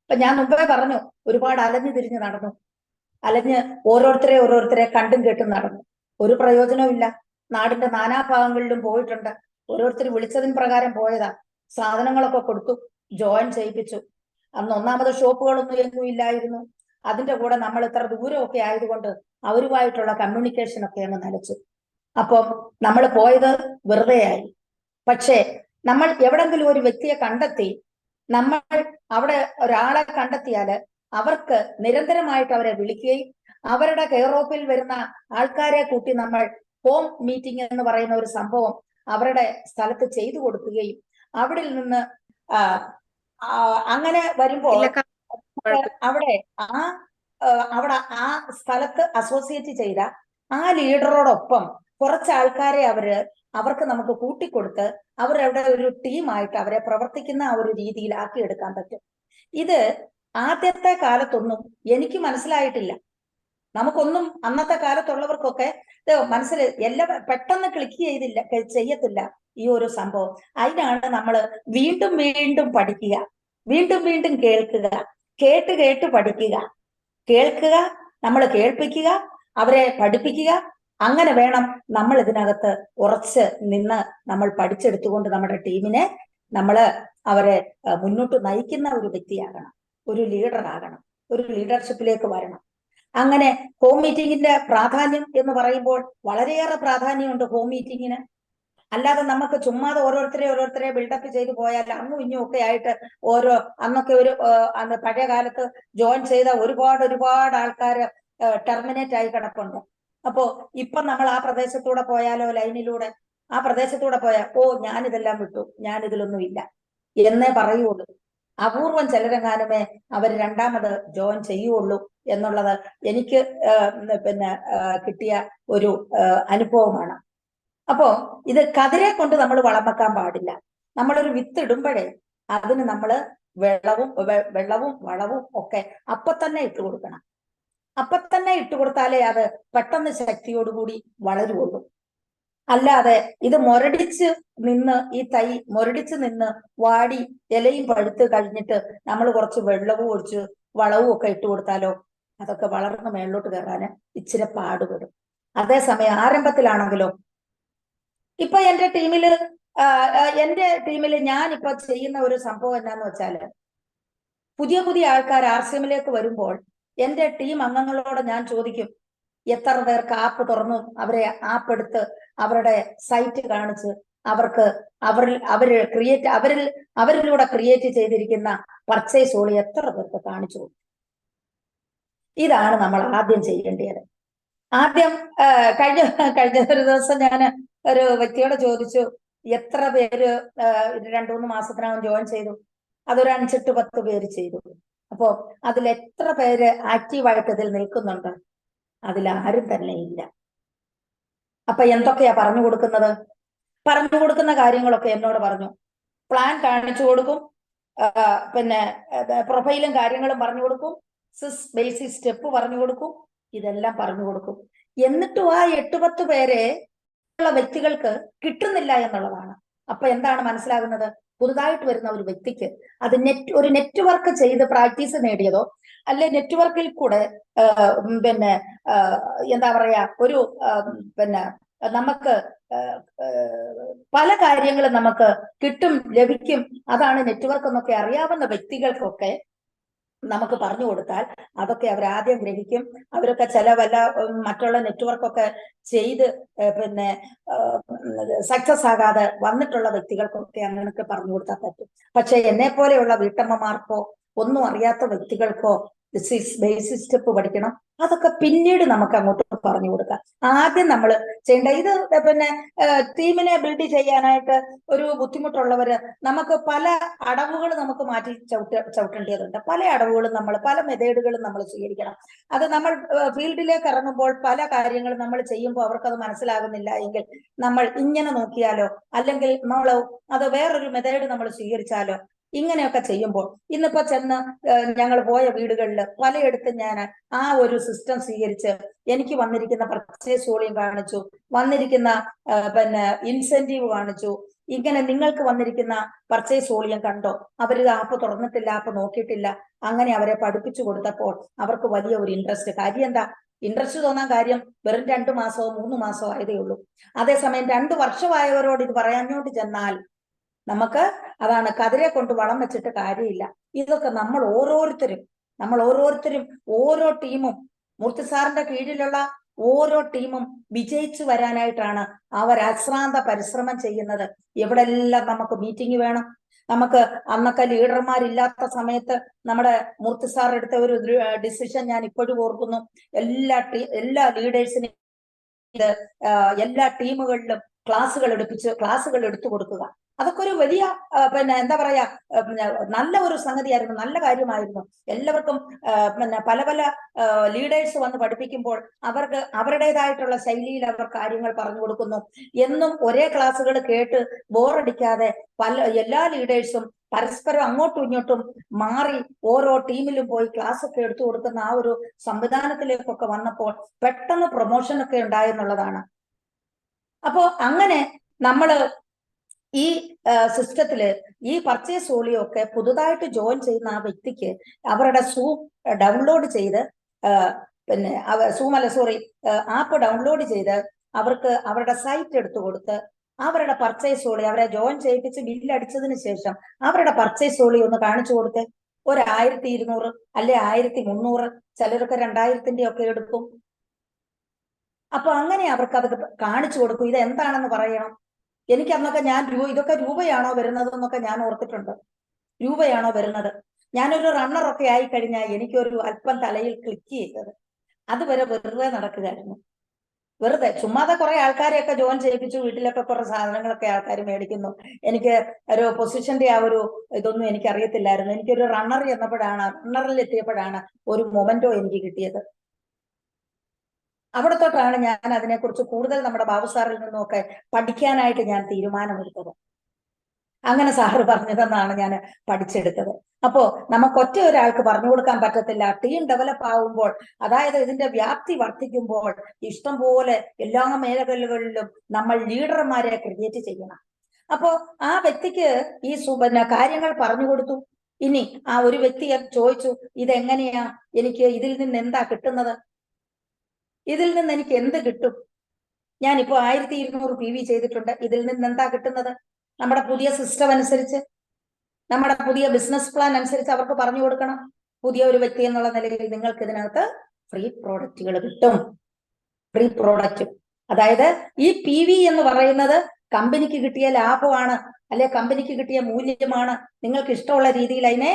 ഇപ്പൊ ഞാൻ മുമ്പേ പറഞ്ഞു, ഒരുപാട് അലഞ്ഞു തിരിഞ്ഞ് നടന്നു, ഓരോരുത്തരെ കണ്ടും കേട്ടും നടന്നു. ഒരു പ്രയോജനവും ഇല്ല. നാടിന്റെ നാനാഭാഗങ്ങളിലും പോയിട്ടുണ്ട്. ഓരോരുത്തർ വിളിച്ചതിന് പ്രകാരം പോയതാ. സാധനങ്ങളൊക്കെ കൊടുത്തു, ജോയിൻ ചെയ്യിപ്പിച്ചു. അന്ന് ഒന്നാമത് ഷോപ്പുകളൊന്നും എങ്ങും ഇല്ലായിരുന്നു. അതിന്റെ കൂടെ നമ്മൾ ഇത്ര ദൂരമൊക്കെ ആയതുകൊണ്ട് അവരുമായിട്ടുള്ള കമ്മ്യൂണിക്കേഷൻ ഒക്കെ അങ്ങ് നിലച്ചു. അപ്പം നമ്മൾ പോയത് വെറുതെയായി. പക്ഷേ നമ്മൾ എവിടെങ്കിലും ഒരു വ്യക്തിയെ കണ്ടെത്തി, നമ്മൾ അവിടെ ഒരാളെ കണ്ടെത്തിയാല് അവർക്ക് നിരന്തരമായിട്ട് അവരെ വിളിക്കുകയും അവരുടെ കെയർ ഓഫിൽ വരുന്ന ആൾക്കാരെ കൂട്ടി നമ്മൾ ഹോം മീറ്റിംഗ് എന്ന് പറയുന്ന ഒരു സംഭവം അവരുടെ സ്ഥലത്ത് ചെയ്തു കൊടുക്കുകയും അവിടെ നിന്ന് അങ്ങനെ വരുമ്പോൾ അവിടെ ആ സ്ഥലത്ത് അസോസിയേറ്റ് ചെയ്ത ആ ലീഡറോടൊപ്പം കുറച്ച് ആൾക്കാരെ അവർക്ക് നമുക്ക് കൂട്ടിക്കൊടുത്ത് അവരവിടെ ഒരു ടീമായിട്ട് അവരെ പ്രവർത്തിക്കുന്ന ആ ഒരു രീതിയിലാക്കി എടുക്കാൻ പറ്റും. ഇത് ആദ്യത്തെ കാലത്തൊന്നും എനിക്ക് മനസ്സിലായിട്ടില്ല. നമുക്കൊന്നും അന്നത്തെ കാലത്തുള്ളവർക്കൊക്കെ മനസ്സിൽ എല്ലാം പെട്ടെന്ന് ക്ലിക്ക് ചെയ്യത്തില്ല ഈ ഒരു സംഭവം. അതിനാണ് നമ്മൾ വീണ്ടും വീണ്ടും പഠിക്കുക, വീണ്ടും വീണ്ടും കേൾക്കുക, കേട്ട് പഠിക്കുക, കേൾക്കുക, നമ്മൾ കേൾപ്പിക്കുക, അവരെ പഠിപ്പിക്കുക. അങ്ങനെ വേണം നമ്മൾ ഇതിനകത്ത് ഉറച്ച് നിന്ന് നമ്മൾ പഠിച്ചെടുത്തുകൊണ്ട് നമ്മുടെ ടീമിനെ അവരെ മുന്നോട്ട് നയിക്കുന്ന ഒരു വ്യക്തിയാകണം, ഒരു ലീഡറാകണം, ഒരു ലീഡർഷിപ്പിലേക്ക് വരണം. അങ്ങനെ ഹോം മീറ്റിംഗിന്റെ പ്രാധാന്യം എന്ന് പറയുമ്പോൾ വളരെയേറെ പ്രാധാന്യമുണ്ട് ഹോം മീറ്റിങ്ങിന്. അല്ലാതെ നമുക്ക് ചുമ്മാതെ ഓരോരുത്തരെ ബിൽഡപ്പ് ചെയ്തു പോയാൽ അങ്ങും ഇഞ്ഞും ഒക്കെ ആയിട്ട് അന്നൊക്കെ അന്ന് പഴയ കാലത്ത് ജോയിൻ ചെയ്ത ഒരുപാട് ആൾക്കാർ ടെർമിനേറ്റ് ആയി കിടപ്പുണ്ട്. അപ്പോ ഇപ്പൊ നമ്മൾ ആ പ്രദേശത്തൂടെ പോയാലോ, ലൈനിലൂടെ ആ പ്രദേശത്തൂടെ പോയാൽ ഓ ഞാനിതെല്ലാം വിട്ടു, ഞാൻ ഇതിലൊന്നും ഇല്ല എന്നേ പറയുള്ളൂ. അപൂർവം ചിലരെങ്ങാനുമേ അവർ രണ്ടാമത് ജോയിൻ ചെയ്യുള്ളൂ എന്നുള്ളത് എനിക്ക് പിന്നെ കിട്ടിയ ഒരു അനുഭവമാണ്. അപ്പോ ഇത് കതിരെ കൊണ്ട് നമ്മൾ വളം വെക്കാൻ പാടില്ല. നമ്മളൊരു വിത്ത് ഇടുമ്പോഴേ അതിന് നമ്മള് വെള്ളവും വളവും ഒക്കെ അപ്പൊ തന്നെ ഇട്ട് കൊടുക്കണം. അപ്പൊ തന്നെ ഇട്ട് കൊടുത്താലേ അത് പെട്ടെന്ന് ശക്തിയോടുകൂടി വളരുള്ളൂ. അല്ലാതെ ഇത് മുരടിച്ച് നിന്ന്, ഈ തൈ മുരടിച്ച് നിന്ന് വാടി ഇലയും പഴുത്ത് കഴിഞ്ഞിട്ട് നമ്മൾ കുറച്ച് വെള്ളവും ഒഴിച്ച് വളവും ഒക്കെ ഇട്ട് കൊടുത്താലോ അതൊക്കെ വളർന്ന് മേളിലോട്ട് കയറാന് ഇച്ചിരി പാടുപെടും. അതേസമയം ആരംഭത്തിലാണെങ്കിലോ, ഇപ്പൊ എന്റെ ടീമില് ഞാനിപ്പോ ചെയ്യുന്ന ഒരു സംഭവം എന്നാന്ന് വെച്ചാല്, പുതിയ പുതിയ ആൾക്കാർ RCMലേക്ക് വരുമ്പോൾ എന്റെ ടീം അംഗങ്ങളോട് ഞാൻ ചോദിക്കും, എത്ര പേർക്ക് ആപ്പ് തുറന്നു അവരെ ആപ്പ് എടുത്ത് അവരുടെ സൈറ്റ് കാണിച്ച് അവർക്ക് അവരിലൂടെ ക്രിയേറ്റ് ചെയ്തിരിക്കുന്ന പർച്ചേസ് ഓളി എത്ര പേർക്ക് കാണിച്ചു കൊടുക്കും. ഇതാണ് നമ്മൾ ആദ്യം ചെയ്യേണ്ടത്. ആദ്യം കഴിഞ്ഞ ഒരു ദിവസം ഞാൻ ഒരു വ്യക്തിയോട് ചോദിച്ചു, എത്ര പേര് 2-3 മാസത്തിനകം ജോയിൻ ചെയ്തു? അതൊരു 5-10 പേര് ചെയ്തു. അപ്പോ അതിൽ എത്ര പേര് ആക്റ്റീവായിട്ട് ഇതിൽ നിൽക്കുന്നുണ്ട്? അതിലാരും തന്നെ ഇല്ല. അപ്പൊ എന്തൊക്കെയാ പറഞ്ഞു കൊടുക്കുന്ന കാര്യങ്ങളൊക്കെ എന്നോട് പറഞ്ഞു. പ്ലാൻ കാണിച്ചു കൊടുക്കും, പിന്നെ പ്രൊഫൈലും കാര്യങ്ങളും പറഞ്ഞു കൊടുക്കും, ബേസിക് സ്റ്റെപ്പ് പറഞ്ഞു കൊടുക്കും, ഇതെല്ലാം പറഞ്ഞു കൊടുക്കും. എന്നിട്ടും ആ 8-10 പേരെ ഉള്ള വ്യക്തികൾക്ക് കിട്ടുന്നില്ല എന്നുള്ളതാണ്. അപ്പൊ എന്താണ് മനസ്സിലാകുന്നത്? പുതുതായിട്ട് വരുന്ന ഒരു വ്യക്തിക്ക് അത് ഒരു നെറ്റ്വർക്ക് ചെയ്ത് പ്രാക്ടീസ് നേടിയതോ അല്ലെ നെറ്റ്വർക്കിൽ കൂടെ പിന്നെ എന്താ പറയാ ഒരു പിന്നെ നമുക്ക് പല കാര്യങ്ങളും നമുക്ക് കിട്ടും, ലഭിക്കും, അതാണ് നെറ്റ്വർക്ക് എന്നൊക്കെ അറിയാവുന്ന വ്യക്തികൾക്കൊക്കെ നമുക്ക് പറഞ്ഞു കൊടുത്താൽ അതൊക്കെ അവർ ആദ്യം ഗ്രഹിക്കും. അവരൊക്കെ വല്ല മറ്റുള്ള നെറ്റ്വർക്കൊക്കെ ചെയ്ത് പിന്നെ സക്സസ് ആകാതെ വന്നിട്ടുള്ള വ്യക്തികൾക്കൊക്കെ അങ്ങനെയൊക്കെ പറഞ്ഞു കൊടുത്താൽ പറ്റും. പക്ഷെ എന്നെ പോലെയുള്ള വീട്ടമ്മമാർക്കോ ഒന്നും അറിയാത്ത വ്യക്തികൾക്കോ ബേസിക് സ്റ്റെപ്പ് പഠിക്കണം. അതൊക്കെ പിന്നീട് നമുക്ക് അങ്ങോട്ട് പറഞ്ഞു കൊടുക്കാം. ആദ്യം നമ്മൾ ചെയ്യേണ്ട ഇത് പിന്നെ ടീമിനെ ബിൽഡ് ചെയ്യാനായിട്ട് ഒരു ബുദ്ധിമുട്ടുള്ളവര് നമുക്ക് പല അടവുകൾ നമുക്ക് മാറ്റി ചവിട്ടേണ്ടതുണ്ട്. പല അടവുകളും പല മെത്തേഡുകളും നമ്മൾ സ്വീകരിക്കണം. അത് നമ്മൾ ഫീൽഡിലേക്ക് ഇറങ്ങുമ്പോൾ പല കാര്യങ്ങളും നമ്മൾ ചെയ്യുമ്പോൾ അവർക്കത് മനസ്സിലാകുന്നില്ല എങ്കിൽ നമ്മൾ ഇങ്ങനെ നോക്കിയാലോ, അല്ലെങ്കിൽ നമ്മൾ അത് വേറൊരു മെത്തേഡ് നമ്മൾ സ്വീകരിച്ചാലോ, ഇങ്ങനെയൊക്കെ ചെയ്യുമ്പോൾ ഇന്നിപ്പോ ചെന്ന് ഞങ്ങൾ പോയ വീടുകളിൽ പലയിടത്തും ഞാൻ ആ ഒരു സിസ്റ്റം സ്വീകരിച്ച് എനിക്ക് വന്നിരിക്കുന്ന പർച്ചേസ് വോളിയം കാണിച്ചു, വന്നിരിക്കുന്ന പിന്നെ ഇൻസെന്റീവ് കാണിച്ചു, ഇങ്ങനെ നിങ്ങൾക്ക് വന്നിരിക്കുന്ന പർച്ചേസ് വോളിയം കണ്ടോ, അവർ ആപ്പ് തുറന്നിട്ടില്ല, ആപ്പ് നോക്കിയിട്ടില്ല, അങ്ങനെ അവരെ പഠിപ്പിച്ചു കൊടുത്തപ്പോൾ അവർക്ക് വലിയ ഒരു ഇൻട്രസ്റ്റ്. കാര്യം എന്താ? ഇൻട്രസ്റ്റ് തോന്നാൻ കാര്യം വെറും 2 മാസമോ 3 മാസമോ ആയതേ ഉള്ളൂ. അതേസമയം 2 വർഷമായവരോട് ഇത് പറയാഞ്ഞോട്ട് ചെന്നാൽ നമുക്ക് അതാണ്, കതിരെ കൊണ്ട് വളം വെച്ചിട്ട് കാര്യമില്ല. ഇതൊക്കെ നമ്മൾ ഓരോരുത്തരും ഓരോ ടീമും മൂർത്തി സാറിന്റെ കീഴിലുള്ള ഓരോ ടീമും വിജയിച്ചു വരാനായിട്ടാണ് അവർ അശ്രാന്ത പരിശ്രമം ചെയ്യുന്നത്. എവിടെല്ലാം നമുക്ക് മീറ്റിംഗ് വേണം. നമുക്ക് അന്നൊക്കെ ലീഡർമാരില്ലാത്ത സമയത്ത് നമ്മുടെ മൂർത്തി സാർ എടുത്ത ഒരു ഡിസിഷൻ ഞാൻ ഇപ്പോഴും ഓർക്കുന്നു. എല്ലാ ലീഡേഴ്സിനും എല്ലാ ടീമുകളിലും ക്ലാസ്സുകൾ എടുത്തു കൊടുക്കുക. അതൊക്കെ ഒരു വലിയ പിന്നെ എന്താ പറയാ നല്ല ഒരു സംഗതിയായിരുന്നു, നല്ല കാര്യമായിരുന്നു. എല്ലാവർക്കും പിന്നെ പല പല ലീഡേഴ്സ് വന്ന് പഠിപ്പിക്കുമ്പോൾ അവർക്ക് അവരുടേതായിട്ടുള്ള ശൈലിയിൽ അവർ കാര്യങ്ങൾ പറഞ്ഞു കൊടുക്കുന്നു. എന്നും ഒരേ ക്ലാസ്സുകൾ കേട്ട് ബോറടിക്കാതെ എല്ലാ ലീഡേഴ്സും പരസ്പരം അങ്ങോട്ടും ഇങ്ങോട്ടും മാറി ഓരോ ടീമിലും പോയി ക്ലാസ് ഒക്കെ എടുത്തു കൊടുക്കുന്ന ആ ഒരു സംവിധാനത്തിലേക്കൊക്കെ വന്നപ്പോൾ പെട്ടെന്ന് പ്രൊമോഷൻ ഒക്കെ ഉണ്ടായെന്നുള്ളതാണ്. അപ്പോ അങ്ങനെ നമ്മള് ഈ സിസ്റ്റത്തില് ഈ പർച്ചേസ് വോളിയം ഒക്കെ പുതുതായിട്ട് ജോയിൻ ചെയ്യുന്ന ആ വ്യക്തിക്ക് അവരുടെ സൂം ഡൗൺലോഡ് ചെയ്ത് പിന്നെ ആപ്പ് ഡൗൺലോഡ് ചെയ്ത് അവർക്ക് അവരുടെ സൈറ്റ് എടുത്തു കൊടുത്ത് അവരുടെ പർച്ചേസ് വോളിയം അവരെ ജോയിൻ ചെയ്യിപ്പിച്ച് ബില്ലടിച്ചതിന് ശേഷം അവരുടെ പർച്ചേസ് വോളിയം ഒന്ന് കാണിച്ചു കൊടുത്ത് 1200 അല്ലെ 1300, ചിലരൊക്കെ 2000-ന്റെ ഒക്കെ എടുക്കും. അപ്പൊ അങ്ങനെ അവർക്ക് അത് കാണിച്ചു കൊടുക്കും. ഇത് എന്താണെന്ന് പറയണം. എനിക്ക് അന്നൊക്കെ ഇതൊക്കെ രൂപയാണോ വരുന്നത് എന്നൊക്കെ ഞാൻ ഓർത്തിട്ടുണ്ട്. രൂപയാണോ വരുന്നത്? ഞാനൊരു റണ്ണറൊക്കെ ആയി കഴിഞ്ഞാൽ എനിക്കൊരു അല്പം തലയിൽ ക്ലിക്ക് ചെയ്തത് അതുവരെ വെറുതെ നടക്കുകയായിരുന്നു. വെറുതെ ചുമ്മാതെ കുറെ ആൾക്കാരെയൊക്കെ ജോയിൻ ചെയ്യിപ്പിച്ചു, വീട്ടിലൊക്കെ കുറെ സാധനങ്ങളൊക്കെ ആൾക്കാർ മേടിക്കുന്നു. എനിക്ക് ഒരു പൊസിഷന്റെ ആ ഒരു ഇതൊന്നും എനിക്ക് അറിയത്തില്ലായിരുന്നു. എനിക്കൊരു റണ്ണർ റണ്ണറിൽ എത്തിയപ്പോഴാണ് ഒരു മൊമെന്റോ എനിക്ക് കിട്ടിയത്. അവിടെ തൊട്ടാണ് ഞാൻ അതിനെക്കുറിച്ച് കൂടുതൽ നമ്മുടെ ബാബു സാറിൽ നിന്നൊക്കെ പഠിക്കാനായിട്ട് ഞാൻ തീരുമാനമെടുത്തത്. അങ്ങനെ സാറ് പറഞ്ഞതെന്നാണ് ഞാൻ പഠിച്ചെടുത്തത്. അപ്പോ നമുക്ക് ഒറ്റ ഒരാൾക്ക് പറഞ്ഞു കൊടുക്കാൻ പറ്റത്തില്ല. ടീം ഡെവലപ്പ് ആവുമ്പോൾ, അതായത് ഇതിന്റെ വ്യാപ്തി വർദ്ധിക്കുമ്പോൾ ഇഷ്ടം പോലെ എല്ലാ മേഖലകളിലും നമ്മൾ ലീഡർമാരെ ക്രിയേറ്റ് ചെയ്യണം. അപ്പോ ആ വ്യക്തിക്ക് ഈ കാര്യങ്ങൾ പറഞ്ഞു കൊടുത്തു. ഇനി ആ ഒരു വ്യക്തിയെ ചോദിച്ചു, ഇതെങ്ങനെയാ, എനിക്ക് ഇതിൽ നിന്ന് എന്താ കിട്ടുന്നത്, ഇതിൽ നിന്ന് എനിക്ക് എന്ത് കിട്ടും, ഞാനിപ്പോ 1200 PV ചെയ്തിട്ടുണ്ട്, ഇതിൽ നിന്ന് എന്താ കിട്ടുന്നത്? നമ്മുടെ പുതിയ സിസ്റ്റം അനുസരിച്ച്, നമ്മുടെ പുതിയ ബിസിനസ് പ്ലാൻ അനുസരിച്ച് അവർക്ക് പറഞ്ഞു കൊടുക്കണം. പുതിയ ഒരു വ്യക്തി എന്നുള്ള നിലയിൽ നിങ്ങൾക്ക് ഇതിനകത്ത് ഫ്രീ പ്രോഡക്റ്റുകൾ കിട്ടും. ഫ്രീ പ്രോഡക്റ്റ്, അതായത് ഈ PV എന്ന് പറയുന്നത് കമ്പനിക്ക് കിട്ടിയ ലാഭമാണ്, അല്ലെ കമ്പനിക്ക് കിട്ടിയ മൂല്യമാണ്. നിങ്ങൾക്ക് ഇഷ്ടമുള്ള രീതിയിൽ അതിനെ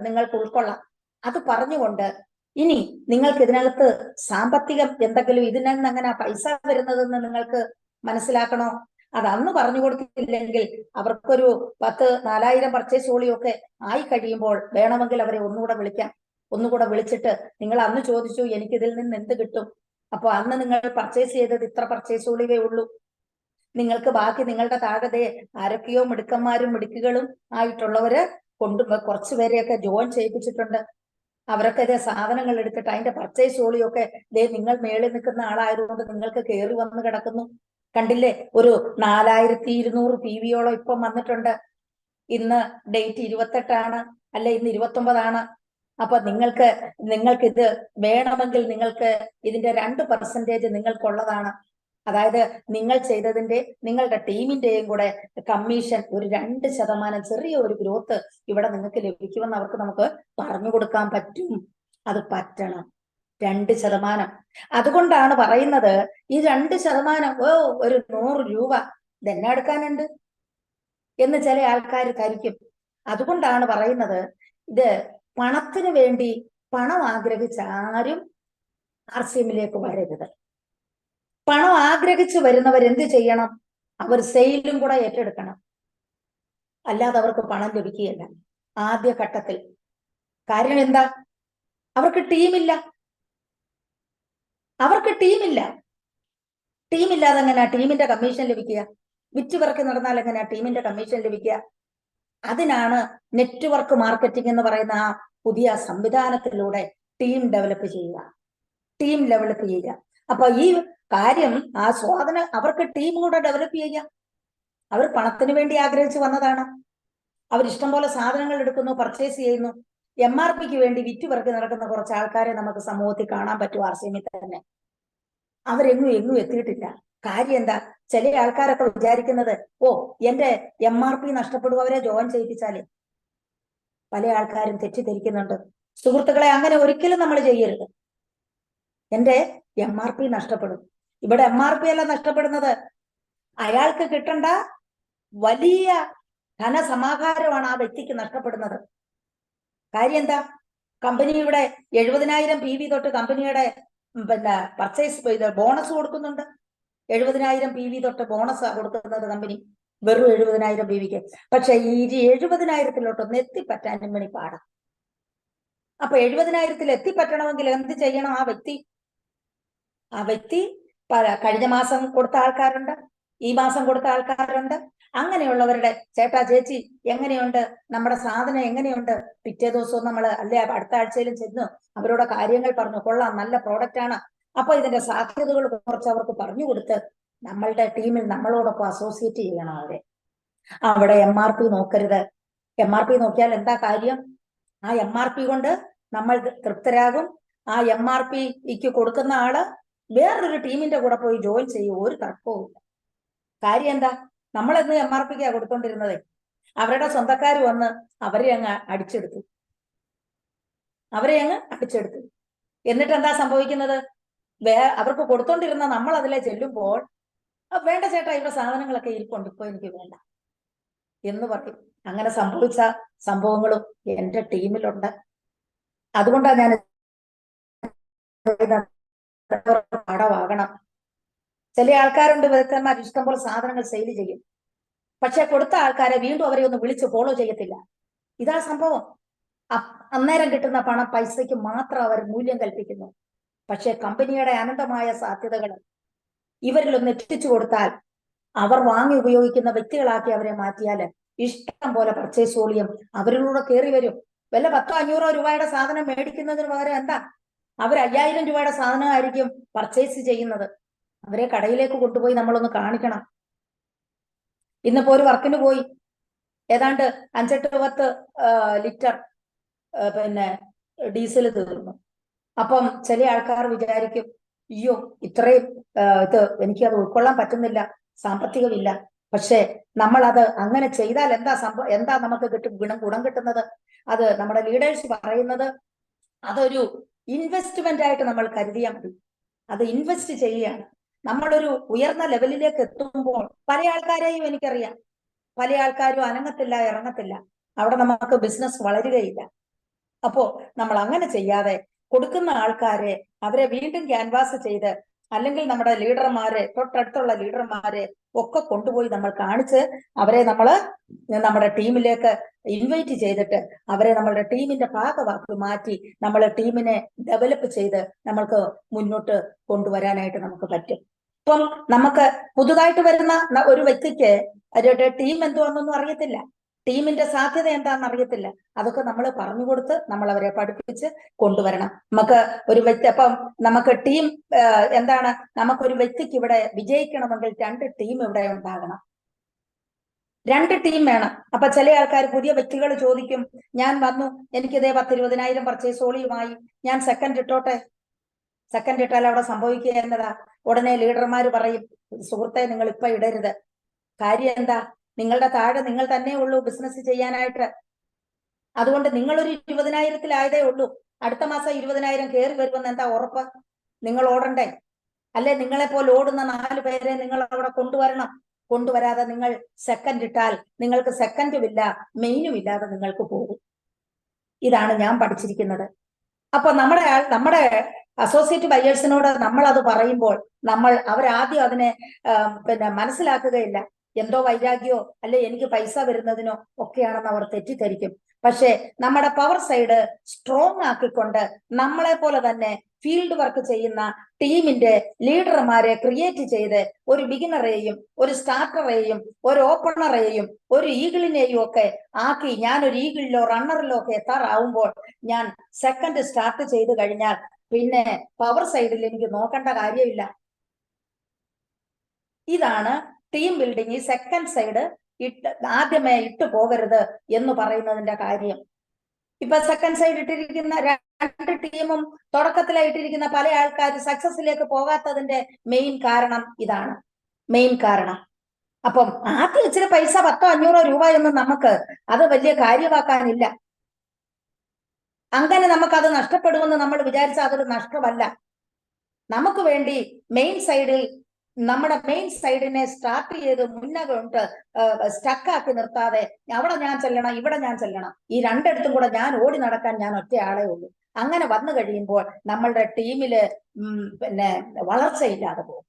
നിങ്ങൾക്ക് ഉൾക്കൊള്ളാം. അത് പറഞ്ഞുകൊണ്ട് ഇനി നിങ്ങൾക്ക് ഇതിനകത്ത് സാമ്പത്തികം എന്തെങ്കിലും ഇതിൽ നിന്ന് അങ്ങനെ പൈസ വരുന്നതെന്ന് നിങ്ങൾക്ക് മനസ്സിലാക്കണോ? അത് അന്ന് പറഞ്ഞു കൊടുത്തില്ലെങ്കിൽ അവർക്കൊരു 10,000-4,000 പർച്ചേസ് വോളിയൊക്കെ ആയി കഴിയുമ്പോൾ വേണമെങ്കിൽ അവരെ ഒന്നുകൂടെ വിളിച്ചിട്ട്, നിങ്ങൾ അന്ന് ചോദിച്ചു എനിക്ക് ഇതിൽ നിന്ന് എന്ത് കിട്ടും, അപ്പൊ അന്ന് നിങ്ങൾ പർച്ചേസ് ചെയ്തത് ഇത്ര പർച്ചേസ് വോളിയേ ഉള്ളൂ, നിങ്ങൾക്ക് ബാക്കി നിങ്ങളുടെ താഴെ ആരൊക്കെയോ മിടുക്കന്മാരും മിടുക്കുകളും ആയിട്ടുള്ളവര് കുറച്ചു പേരെയൊക്കെ ജോയിൻ ചെയ്യിപ്പിച്ചിട്ടുണ്ട്. അവരൊക്കെ ഇതേ സാധനങ്ങൾ എടുത്തിട്ട് അതിന്റെ പർച്ചേസ് വോളിയൊക്കെ നിങ്ങൾ മേളിൽ നിൽക്കുന്ന ആളായതുകൊണ്ട് നിങ്ങൾക്ക് കയറി വന്ന് കിടക്കുന്നു. കണ്ടില്ലേ, ഒരു 4,200 PVയോളം ഇപ്പം വന്നിട്ടുണ്ട്. ഇന്ന് ഡേറ്റ് 28 അല്ലെ, ഇന്ന് 29. അപ്പൊ നിങ്ങൾക്ക് ഇത് വേണമെങ്കിൽ നിങ്ങൾക്ക് ഇതിന്റെ 2% നിങ്ങൾക്കുള്ളതാണ്. അതായത് നിങ്ങൾ ചെയ്തതിന്റെ നിങ്ങളുടെ ടീമിന്റെയും കൂടെ കമ്മീഷൻ ഒരു 2% ചെറിയ ഒരു ഗ്രോത്ത് ഇവിടെ നിങ്ങൾക്ക് ലഭിക്കുമെന്ന് നമുക്ക് പറഞ്ഞു കൊടുക്കാൻ പറ്റും. അത് പറ്റണം. 2%. അതുകൊണ്ടാണ് പറയുന്നത് ഈ 2%, ഒരു 100 രൂപ ഇതെന്നെ എടുക്കാനുണ്ട് എന്ന് ചില ആൾക്കാർ ധരിക്കും. അതുകൊണ്ടാണ് പറയുന്നത്, ഇത് പണത്തിന് വേണ്ടി പണം ആഗ്രഹിച്ച് ആരും RCMലേക്ക് വരരുത്. പണം ആഗ്രഹിച്ച് വരുന്നവർ എന്ത് ചെയ്യണം? അവർ സെയിലും കൂടെ ഏറ്റെടുക്കണം. അല്ലാതെ അവർക്ക് പണം ലഭിക്കുകയില്ല ആദ്യ ഘട്ടത്തിൽ. കാര്യം എന്താ? അവർക്ക് ടീമില്ല. ടീമില്ലാതെ എങ്ങനെയാ ടീമിന്റെ കമ്മീഷൻ ലഭിക്കുക? വിറ്റുപറക്കി നടന്നാൽ എങ്ങനെയാ ടീമിന്റെ കമ്മീഷൻ ലഭിക്കുക? അതിനാണ് നെറ്റ്വർക്ക് മാർക്കറ്റിംഗ് എന്ന് പറയുന്ന ആ പുതിയ സംവിധാനത്തിലൂടെ ടീം ഡെവലപ്പ് ചെയ്യുക. അപ്പൊ ഈ കാര്യം, ആ സ്വാധീനം അവർക്ക് ടീം കൂടെ ഡെവലപ്പ് ചെയ്യാം. അവർ പണത്തിന് വേണ്ടി ആഗ്രഹിച്ചു വന്നതാണ്. അവർ ഇഷ്ടം പോലെ സാധനങ്ങൾ എടുക്കുന്നു, പർച്ചേസ് ചെയ്യുന്നു. MRPക്ക് വേണ്ടി വിറ്റുപറക്കി നടക്കുന്ന കുറച്ച് ആൾക്കാരെ നമുക്ക് സമൂഹത്തിൽ കാണാൻ പറ്റും. RCMൽ തന്നെ അവരെങ്ങും എത്തിയിട്ടില്ല. കാര്യം എന്താ? ചില ആൾക്കാരൊക്കെ വിചാരിക്കുന്നത്, എന്റെ MRP നഷ്ടപ്പെടും അവരെ ജോയിൻ ചെയ്യിപ്പിച്ചാലേ. പല ആൾക്കാരും തെറ്റിദ്ധരിക്കുന്നുണ്ട്. സുഹൃത്തുക്കളെ, അങ്ങനെ ഒരിക്കലും നമ്മൾ ചെയ്യരുത്. എന്റെ MRP നഷ്ടപ്പെടും. ഇവിടെ MRP അല്ല നഷ്ടപ്പെടുന്നത്, അയാൾക്ക് കിട്ടേണ്ട വലിയ ധനസമാഹാരമാണ് ആ വ്യക്തിക്ക് നഷ്ടപ്പെടുന്നത്. കാര്യം എന്താ? കമ്പനിയുടെ 70,000 PV തൊട്ട് കമ്പനിയുടെ പർച്ചേസ് ബോണസ് കൊടുക്കുന്നുണ്ട്. 70,000 PV തൊട്ട് ബോണസ് കൊടുക്കുന്നത് കമ്പനി, വെറും 70,000 PVക്ക്. പക്ഷെ ഈ 70,000-ത്തിലോട്ടൊന്ന് എത്തിപ്പറ്റാനും വേണ്ടി പാടാം. അപ്പൊ 70,000-ത്തിൽ എത്തിപ്പറ്റണമെങ്കിൽ എന്ത് ചെയ്യണം? ആ വ്യക്തി കഴിഞ്ഞ മാസം കൊടുത്ത ആൾക്കാരുണ്ട്, ഈ മാസം കൊടുത്ത ആൾക്കാരുണ്ട്. അങ്ങനെയുള്ളവരുടെ ചേട്ടാ ചേച്ചി എങ്ങനെയുണ്ട്, നമ്മുടെ സാധനം എങ്ങനെയുണ്ട്, പിറ്റേ ദിവസവും നമ്മൾ അല്ലെ അടുത്ത ആഴ്ചയിലും ചെന്ന് അവരോട് കാര്യങ്ങൾ പറഞ്ഞു, കൊള്ളാം നല്ല പ്രോഡക്റ്റ് ആണ്, അപ്പൊ ഇതിന്റെ സാധ്യതകൾ കുറച്ച് അവർക്ക് പറഞ്ഞു കൊടുത്ത് നമ്മളുടെ ടീമിൽ നമ്മളോടൊപ്പം അസോസിയേറ്റ് ചെയ്യണം അവരെ. അവിടെ MRP നോക്കരുത്. MRP നോക്കിയാൽ എന്താ കാര്യം? ആ MRP കൊണ്ട് നമ്മൾ തൃപ്തരാകും. ആ MRPക്ക് കൊടുക്കുന്ന ആള് വേറൊരു ടീമിന്റെ കൂടെ പോയി ജോയിൻ ചെയ്യും, ഒരു തർക്കവും ഇല്ല. കാര്യം എന്താ? നമ്മളെന്ന് MRPക്കാ കൊടുത്തോണ്ടിരുന്നത്. അവരുടെ സ്വന്തക്കാർ വന്ന് അവരെ അങ്ങ് അടിച്ചെടുത്തു. എന്നിട്ട് എന്താ സംഭവിക്കുന്നത്? അവർക്ക് കൊടുത്തോണ്ടിരുന്ന നമ്മൾ അതിലെ ചെല്ലുമ്പോൾ, വേണ്ട ചേട്ടാ ഇവിടെ സാധനങ്ങളൊക്കെ ഇരിപ്പുണ്ട്, ഇപ്പൊ എനിക്ക് വേണ്ട എന്ന് പറയും. അങ്ങനെ സംഭവിച്ച സംഭവങ്ങളും എന്റെ ടീമിലുണ്ട്. അതുകൊണ്ടാണ് ഞാൻ പാഠമാകണം. ചില ആൾക്കാരുണ്ട് വിദഗ്ധന്മാർ ഇഷ്ടംപോലെ സാധനങ്ങൾ സെയിൽ ചെയ്യും, പക്ഷെ കൊടുത്ത ആൾക്കാരെ വീണ്ടും അവരെ ഒന്ന് വിളിച്ച് ഫോളോ ചെയ്യത്തില്ല. ഇതാ സംഭവം. അന്നേരം കിട്ടുന്ന പണം പൈസയ്ക്ക് മാത്രം അവർ മൂല്യം കൽപ്പിക്കുന്നു. പക്ഷെ കമ്പനിയുടെ അനന്തമായ സാധ്യതകൾ ഇവരിലൊന്ന് എത്തിച്ചു കൊടുത്താൽ, അവർ വാങ്ങി ഉപയോഗിക്കുന്ന വ്യക്തികളാക്കി അവരെ മാറ്റിയാൽ ഇഷ്ടം പോലെ പർച്ചേസ് വോളിയം അവരിലൂടെ കയറി വരും. വല്ല 1000-500 രൂപയുടെ സാധനം മേടിക്കുന്നതിന് പകരം എന്താ, അവർ 5000 രൂപയുടെ സാധനമായിരിക്കും പർച്ചേസ് ചെയ്യുന്നത്. അവരെ കടയിലേക്ക് കൊണ്ടുപോയി നമ്മളൊന്ന് കാണിക്കണം. ഇന്നിപ്പോ ഒരു വർക്കിന് പോയി, ഏതാണ്ട് 5-10 ലിറ്റർ പിന്നെ ഡീസൽ തീർന്നു. അപ്പം ചില ആൾക്കാർ വിചാരിക്കും, അയ്യോ ഇത്രയും ഇത് എനിക്കത് ഉൾക്കൊള്ളാൻ പറ്റുന്നില്ല, സാമ്പത്തികമില്ല. പക്ഷെ നമ്മൾ അത് അങ്ങനെ ചെയ്താൽ എന്താ നമുക്ക് ഗുണം കിട്ടുന്നത്? അത് നമ്മുടെ ലീഡേഴ്സ് പറയുന്നത് അതൊരു ഇൻവെസ്റ്റ്മെന്റ് ആയിട്ട് നമ്മൾ കരുതിയാൽ മതി. അത് ഇൻവെസ്റ്റ് ചെയ്യുകയാണ്. നമ്മളൊരു ഉയർന്ന ലെവലിലേക്ക് എത്തുമ്പോൾ പല ആൾക്കാരെയും എനിക്കറിയാം, പല ആൾക്കാരും അനങ്ങത്തില്ല, ഇറങ്ങത്തില്ല, അവിടെ നമുക്ക് ബിസിനസ് വളരുകയില്ല. അപ്പോ നമ്മൾ അങ്ങനെ ചെയ്യാതെ കൊടുക്കുന്ന ആൾക്കാരെ അവരെ വീണ്ടും ക്യാൻവാസ് ചെയ്ത്, അല്ലെങ്കിൽ നമ്മുടെ ലീഡർമാരെ, തൊട്ടടുത്തുള്ള ലീഡർമാരെ ഒക്കെ കൊണ്ടുപോയി നമ്മൾ കാണിച്ച് അവരെ നമ്മുടെ ടീമിലേക്ക് ഇൻവൈറ്റ് ചെയ്തിട്ട് അവരെ നമ്മളുടെ ടീമിന്റെ ഭാഗമാക്കി മാറ്റി നമ്മളെ ടീമിനെ ഡെവലപ്പ് ചെയ്ത് നമ്മൾക്ക് മുന്നോട്ട് കൊണ്ടുവരാനായിട്ട് നമുക്ക് പറ്റും. ഇപ്പം നമുക്ക് പുതുതായിട്ട് വരുന്ന ഒരു വ്യക്തിക്ക് ടീം എന്തുവാണെന്നൊന്നും അറിയത്തില്ല, ടീമിന്റെ സാധ്യത എന്താണെന്ന് അറിയത്തില്ല. അതൊക്കെ നമ്മൾ പറഞ്ഞു കൊടുത്ത് നമ്മൾ അവരെ പഠിപ്പിച്ച് കൊണ്ടുവരണം. നമുക്ക് ഒരു വ്യക്തി, അപ്പം നമുക്ക് ടീം എന്താണ്, നമുക്കൊരു വ്യക്തിക്ക് ഇവിടെ വിജയിക്കണമെങ്കിൽ 2 ടീം ഇവിടെ ഉണ്ടാകണം, 2 ടീം വേണം. അപ്പൊ ചില ആൾക്കാർ, പുതിയ വ്യക്തികൾ ചോദിക്കും, ഞാൻ വന്നു, എനിക്കിതേ 10-20,000 പർച്ചേസ് വോളിയുമായി, ഞാൻ സെക്കൻഡ് ഇട്ടോട്ടെ. സെക്കൻഡ് ഇട്ടാൽ അവിടെ സംഭവിക്കുക എന്നതാ, ഉടനെ ലീഡർമാർ പറയും, സുഹൃത്തെ നിങ്ങൾ ഇപ്പൊ ഇടരുത്. കാര്യം എന്താ, നിങ്ങളുടെ താഴെ നിങ്ങൾ തന്നെ ഉള്ളൂ ബിസിനസ് ചെയ്യാനായിട്ട്. അതുകൊണ്ട് നിങ്ങളൊരു 20,000-ത്തിലായതേ ഉള്ളൂ, അടുത്ത മാസം 20,000 കയറി വരുമെന്ന് എന്താ ഉറപ്പ്? നിങ്ങൾ ഓടണ്ടേ? അല്ലെ നിങ്ങളെ പോലെ ഓടുന്ന 4 പേരെ നിങ്ങൾ അവിടെ കൊണ്ടുവരണം. കൊണ്ടുവരാതെ നിങ്ങൾ സെക്കൻഡ് ഇട്ടാൽ നിങ്ങൾക്ക് സെക്കൻഡും ഇല്ല, മെയിനും ഇല്ലാതെ നിങ്ങൾക്ക് പോകും. ഇതാണ് ഞാൻ പഠിച്ചിരിക്കുന്നത്. അപ്പൊ നമ്മുടെ അസോസിയേറ്റ് ബയേഴ്സിനോട് നമ്മൾ അത് പറയുമ്പോൾ അവരാദ്യം അതിനെ മനസ്സിലാക്കുകയില്ല. എന്തോ വൈരാഗ്യോ അല്ലെ എനിക്ക് പൈസ വരുന്നതിനോ ഒക്കെയാണെന്ന് അവർ തെറ്റിദ്ധരിക്കും. പക്ഷെ നമ്മുടെ പവർ സൈഡ് സ്ട്രോങ് ആക്കിക്കൊണ്ട് നമ്മളെ പോലെ തന്നെ ഫീൽഡ് വർക്ക് ചെയ്യുന്ന ടീമിന്റെ ലീഡർമാരെ ക്രിയേറ്റ് ചെയ്ത് ഒരു ബിഗിനറെയും ഒരു സ്റ്റാർട്ടറെയും ഒരു ഓപ്പണറെയും ഒരു ഈഗിളിനെയും ഒക്കെ ആക്കി ഞാൻ ഒരു ഈഗിളിലോ റണ്ണറിലോ ഒക്കെ എത്താറാവുമ്പോൾ ഞാൻ സെക്കൻഡ് സ്റ്റാർട്ട് ചെയ്ത് കഴിഞ്ഞാൽ പിന്നെ പവർ സൈഡിൽ എനിക്ക് നോക്കേണ്ട കാര്യമില്ല. ഇതാണ് ടീം ബിൽഡിംഗ്. ഈ സെക്കൻഡ് സൈഡ് ആദ്യമേ ഇട്ടു പോകരുത് എന്ന് പറയുന്നതിന്റെ കാര്യം. ഇപ്പൊ സെക്കൻഡ് സൈഡ് ഇട്ടിരിക്കുന്ന 2 ടീമും തുടക്കത്തിലായിട്ടിരിക്കുന്ന പല ആൾക്കാർ സക്സസിലേക്ക് പോകാത്തതിന്റെ മെയിൻ കാരണം ഇതാണ്, മെയിൻ കാരണം. അപ്പം ആദ്യം ഇച്ചിരി പൈസ 100-500 രൂപയൊന്നും നമുക്ക് അത് വലിയ കാര്യമാക്കാനില്ല. അങ്ങനെ നമുക്കത് നഷ്ടപ്പെടുമെന്ന് നമ്മൾ വിചാരിച്ചാൽ അതൊരു നഷ്ടമല്ല. നമുക്ക് വേണ്ടി നമ്മുടെ മെയിൻ സൈഡിനെ സ്റ്റാർട്ട് ചെയ്ത് മുന്നോട്ട് സ്റ്റക്കാക്കി നിർത്താതെ അവിടെ ഞാൻ ചെല്ലണം, ഇവിടെ ഞാൻ ചെല്ലണം, ഈ 2 കൂടെ ഞാൻ ഓടി നടക്കാൻ ഞാൻ ഒറ്റയാളേ ഉള്ളൂ. അങ്ങനെ വന്നു കഴിയുമ്പോൾ നമ്മളുടെ ടീമില് പിന്നെ വളർച്ചയില്ലാതെ പോകും.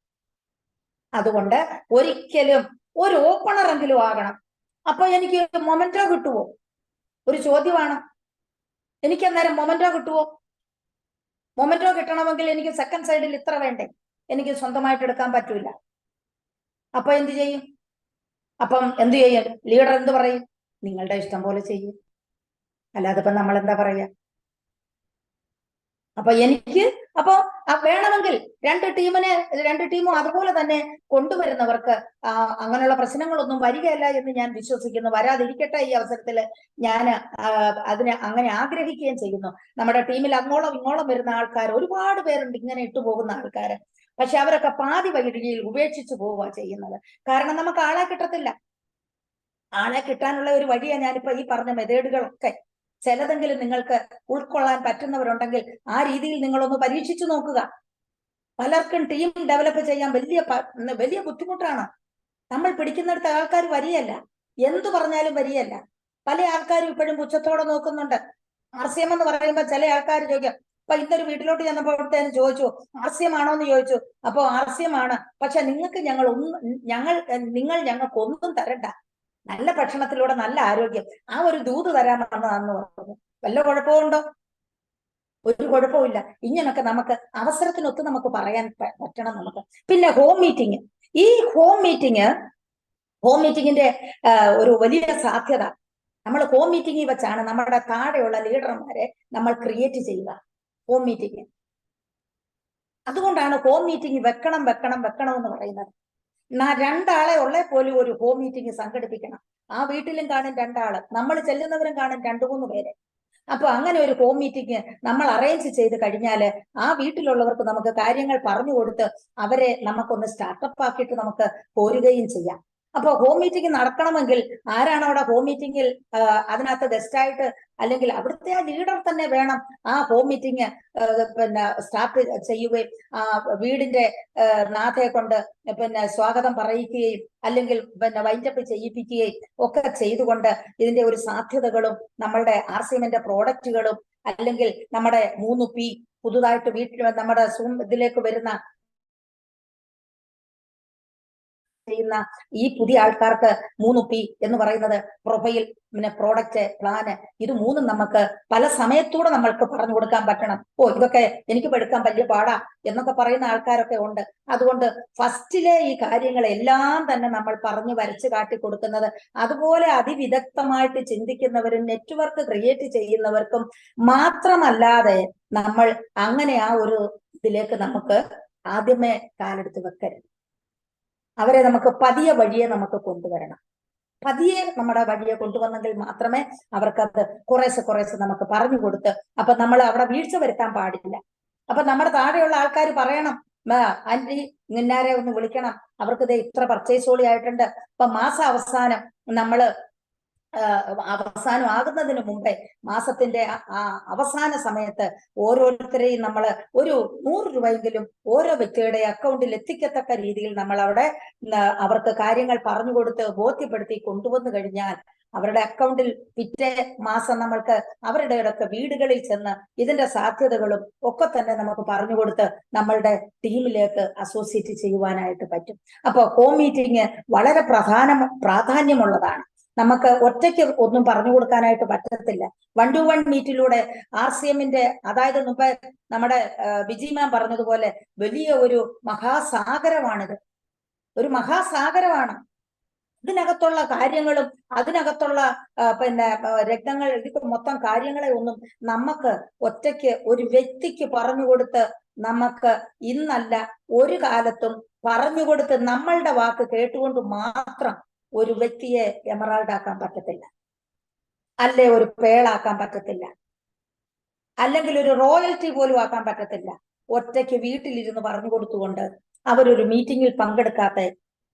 അതുകൊണ്ട് ഒരിക്കലും ഒരു ഓപ്പണറെങ്കിലും ആകണം. അപ്പൊ എനിക്ക് മൊമെന്റോ കിട്ടുവോ? ഒരു ചോദ്യമാണ്. എനിക്ക് അന്നേരം മൊമെന്റോ കിട്ടുവോ? മൊമെന്റോ കിട്ടണമെങ്കിൽ എനിക്ക് സെക്കൻഡ് സൈഡിൽ ഇത്ര വേണ്ടേ, എനിക്ക് സ്വന്തമായിട്ട് എടുക്കാൻ പറ്റൂല. അപ്പൊ എന്ത് ചെയ്യും? അപ്പം എന്ത് ചെയ്യും? ലീഡർ എന്ത് പറയും? നിങ്ങളുടെ ഇഷ്ടം പോലെ ചെയ്യും, അല്ലാതെ ഇപ്പൊ നമ്മൾ എന്താ പറയാ? അപ്പൊ വേണമെങ്കിൽ 2 ടീമും അതുപോലെ തന്നെ കൊണ്ടുവരുന്നവർക്ക് അങ്ങനെയുള്ള പ്രശ്നങ്ങളൊന്നും വരികയല്ല എന്ന് ഞാൻ വിശ്വസിക്കുന്നു. വരാതിരിക്കട്ടെ. ഈ അവസരത്തിൽ ഞാൻ അതിനെ അങ്ങനെ ആഗ്രഹിക്കുകയും ചെയ്യുന്നു. നമ്മുടെ ടീമിൽ അങ്ങോളം ഇങ്ങോളം വരുന്ന ആൾക്കാർ ഒരുപാട് പേരുണ്ട്, ഇങ്ങനെ ഇട്ടുപോകുന്ന ആൾക്കാർ. പക്ഷെ അവരൊക്കെ പാതി വഴിയിൽ ഉപേക്ഷിച്ചു പോവുക ചെയ്യുന്നത്. കാരണം നമുക്ക് ആളെ കിട്ടത്തില്ല. ആളെ കിട്ടാനുള്ള ഒരു വഴിയാണ് ഞാനിപ്പോ ഈ പറഞ്ഞ മെത്തേഡുകളൊക്കെ. ചിലതെങ്കിലും നിങ്ങൾക്ക് ഉൾക്കൊള്ളാൻ പറ്റുന്നവരുണ്ടെങ്കിൽ ആ രീതിയിൽ നിങ്ങളൊന്ന് പരീക്ഷിച്ചു നോക്കുക. പലർക്കും ടീം ഡെവലപ്പ് ചെയ്യാൻ വലിയ ബുദ്ധിമുട്ടാണ്. നമ്മൾ പിടിക്കുന്നിടത്ത് ആൾക്കാർ വരികയല്ല, എന്തു പറഞ്ഞാലും വരികയല്ല. പല ആൾക്കാരും ഇപ്പോഴും പുച്ഛത്തോടെ നോക്കുന്നുണ്ട്. RCM എന്ന് പറയുമ്പോൾ ചില ആൾക്കാർ ചോദിക്കും, അപ്പൊ ഇന്നൊരു വീട്ടിലോട്ട് ചെന്നപ്പോഴത്തേന് ചോദിച്ചു RCM ആണോ എന്ന് ചോദിച്ചു. അപ്പൊ RCM ആണ്, പക്ഷെ നിങ്ങൾക്ക് നിങ്ങൾ ഞങ്ങൾക്ക് ഒന്നും തരണ്ട, നല്ല ഭക്ഷണത്തിലൂടെ നല്ല ആരോഗ്യം, ആ ഒരു ദൂത് തരാമെന്നാന്ന് പറഞ്ഞു. വല്ല കുഴപ്പമുണ്ടോ? ഒരു കുഴപ്പമില്ല. ഇങ്ങനൊക്കെ നമുക്ക് അവസരത്തിനൊത്ത് നമുക്ക് പറയാൻ പറ്റണം നമുക്ക്. പിന്നെ ഹോം മീറ്റിംഗ്, ഈ ഹോം മീറ്റിങ്ങിന്റെ ഒരു വലിയ സാധ്യത നമ്മൾ ഹോം മീറ്റിംഗിൽ വെച്ചാണ് നമ്മുടെ താഴെയുള്ള ലീഡർമാരെ നമ്മൾ ക്രിയേറ്റ് ചെയ്യുക. ഹോം മീറ്റിംഗ്, അതുകൊണ്ടാണ് ഹോം മീറ്റിംഗ് വെക്കണം എന്ന് പറയുന്നത്. രണ്ടാളെ ഉള്ളേ പോലും ഒരു ഹോം മീറ്റിംഗ് സംഘടിപ്പിക്കണം. ആ വീട്ടിലും കാണും രണ്ടാള്, നമ്മൾ ചെല്ലുന്നവരും കാണും 2-3 പേര്. അപ്പൊ അങ്ങനെ ഒരു ഹോം മീറ്റിംഗ് നമ്മൾ അറേഞ്ച് ചെയ്ത് കഴിഞ്ഞാല് ആ വീട്ടിലുള്ളവർക്ക് നമുക്ക് കാര്യങ്ങൾ പറഞ്ഞു കൊടുത്ത് അവരെ നമുക്കൊന്ന് സ്റ്റാർട്ടപ്പ് ആക്കിയിട്ട് നമുക്ക് പോരുകയും ചെയ്യാം. അപ്പൊ ഹോം മീറ്റിംഗ് നടക്കണമെങ്കിൽ ആരാണ് അവിടെ ഹോം മീറ്റിംഗിൽ അതിനകത്ത് ഗസ്റ്റായിട്ട്, അല്ലെങ്കിൽ അവിടുത്തെ ആ ലീഡർ തന്നെ വേണം ആ ഹോം മീറ്റിംഗ് പിന്നെ സ്റ്റാർട്ട് ചെയ്യുകയും ആ വീടിന്റെ നാഥയെ കൊണ്ട് പിന്നെ സ്വാഗതം പറയിക്കുകയും അല്ലെങ്കിൽ പിന്നെ വൈൻഡപ്പ് ചെയ്യിപ്പിക്കുകയും ഒക്കെ ചെയ്തുകൊണ്ട് ഇതിന്റെ ഒരു സാധ്യതകളും നമ്മളുടെ RCMന്റെ പ്രോഡക്റ്റുകളും അല്ലെങ്കിൽ നമ്മുടെ 3P പുതുതായിട്ട് വീട്ടിൽ നമ്മുടെ ഇതിലേക്ക് വരുന്ന ചെയ്യുന്ന ഈ പുതിയ ആൾക്കാർക്ക് 3P എന്ന് പറയുന്നത് പ്രൊഫൈൽ, പിന്നെ പ്രോഡക്റ്റ്, പ്ലാന്, ഇത് മൂന്നും നമുക്ക് പല സമയത്തൂടെ നമ്മൾക്ക് പറഞ്ഞു കൊടുക്കാൻ പറ്റണം. ഇതൊക്കെ എനിക്ക് എടുക്കാൻ വലിയ പാടാ എന്നൊക്കെ പറയുന്ന ആൾക്കാരൊക്കെ ഉണ്ട്. അതുകൊണ്ട് ഫസ്റ്റിലെ ഈ കാര്യങ്ങളെല്ലാം തന്നെ നമ്മൾ പറഞ്ഞു വരച്ച് കാട്ടി കൊടുക്കുന്നത്, അതുപോലെ അതിവിദഗ്ധമായിട്ട് ചിന്തിക്കുന്നവരും നെറ്റ്വർക്ക് ക്രിയേറ്റ് ചെയ്യുന്നവർക്കും മാത്രമല്ലാതെ നമ്മൾ അങ്ങനെ ആ ഒരു ഇതിലേക്ക് നമുക്ക് ആദ്യമേ കാലെടുത്ത് വെക്കരുത്. അവരെ നമുക്ക് പതിയെ വഴിയെ നമുക്ക് കൊണ്ടുവരണം. പതിയെ നമ്മുടെ വഴിയെ കൊണ്ടുവന്നെങ്കിൽ മാത്രമേ അവർക്കത് കുറേശ്ശെ നമുക്ക് പറഞ്ഞു കൊടുത്ത്, അപ്പൊ നമ്മൾ അവിടെ വീഴ്ച വരുത്താൻ പാടില്ല. അപ്പൊ നമ്മുടെ താഴെയുള്ള ആൾക്കാർ പറയണം, ആന്റി ഇന്നാരെ ഒന്ന് വിളിക്കണം, അവർക്ക് ഇത്ര പർച്ചേസോളി ആയിട്ടുണ്ട്. അപ്പൊ മാസം അവസാനം നമ്മള് അവസാനം ആകുന്നതിന് മുമ്പേ മാസത്തിന്റെ അവസാന സമയത്ത് ഓരോരുത്തരെയും നമ്മൾ ഒരു 100 രൂപയെങ്കിലും ഓരോ വ്യക്തിയുടെ അക്കൗണ്ടിൽ എത്തിക്കത്തക്ക രീതിയിൽ നമ്മൾ അവിടെ അവർക്ക് കാര്യങ്ങൾ പറഞ്ഞു കൊടുത്ത് ബോധ്യപ്പെടുത്തി കൊണ്ടുവന്നു കഴിഞ്ഞാൽ അവരുടെ അക്കൗണ്ടിൽ പിറ്റേ മാസം നമ്മൾക്ക് അവരുടെ വീടുകളിൽ ചെന്ന് ഇതിന്റെ സാധ്യതകളും ഒക്കെ തന്നെ നമുക്ക് പറഞ്ഞു കൊടുത്ത് നമ്മളുടെ ടീമിലേക്ക് അസോസിയേറ്റ് ചെയ്യുവാനായിട്ട് പറ്റും. അപ്പൊ ഹോം മീറ്റിംഗ് വളരെ പ്രാധാന്യമുള്ളതാണ്. നമുക്ക് ഒറ്റയ്ക്ക് ഒന്നും പറഞ്ഞു കൊടുക്കാനായിട്ട് പറ്റത്തില്ല. 1-to-1 മീറ്റിലൂടെ RCMന്റെ, അതായത് മുമ്പ് നമ്മുടെ ബിജി മാം പറഞ്ഞതുപോലെ വലിയ ഒരു മഹാസാഗരമാണിത്, ഒരു മഹാസാഗരമാണ്. ഇതിനകത്തുള്ള കാര്യങ്ങളും അതിനകത്തുള്ള പിന്നെ രത്നങ്ങൾ, മൊത്തം കാര്യങ്ങളെ ഒന്നും നമുക്ക് ഒറ്റയ്ക്ക് ഒരു വ്യക്തിക്ക് പറഞ്ഞു കൊടുത്ത് നമുക്ക് ഇന്നല്ല ഒരു കാലത്തും പറഞ്ഞു കൊടുത്ത് നമ്മളുടെ വാക്ക് കേട്ടുകൊണ്ട് മാത്രം ഒരു വ്യക്തിയെ എമറാൾഡ് ആക്കാൻ പറ്റത്തില്ല, അല്ലെ ഒരു പേളാക്കാൻ പറ്റത്തില്ല, അല്ലെങ്കിൽ ഒരു റോയൽറ്റി പോലും ആക്കാൻ പറ്റത്തില്ല. ഒറ്റയ്ക്ക് വീട്ടിലിരുന്ന് പറഞ്ഞു കൊടുത്തുകൊണ്ട് അവരൊരു മീറ്റിംഗിൽ പങ്കെടുക്കാത്ത,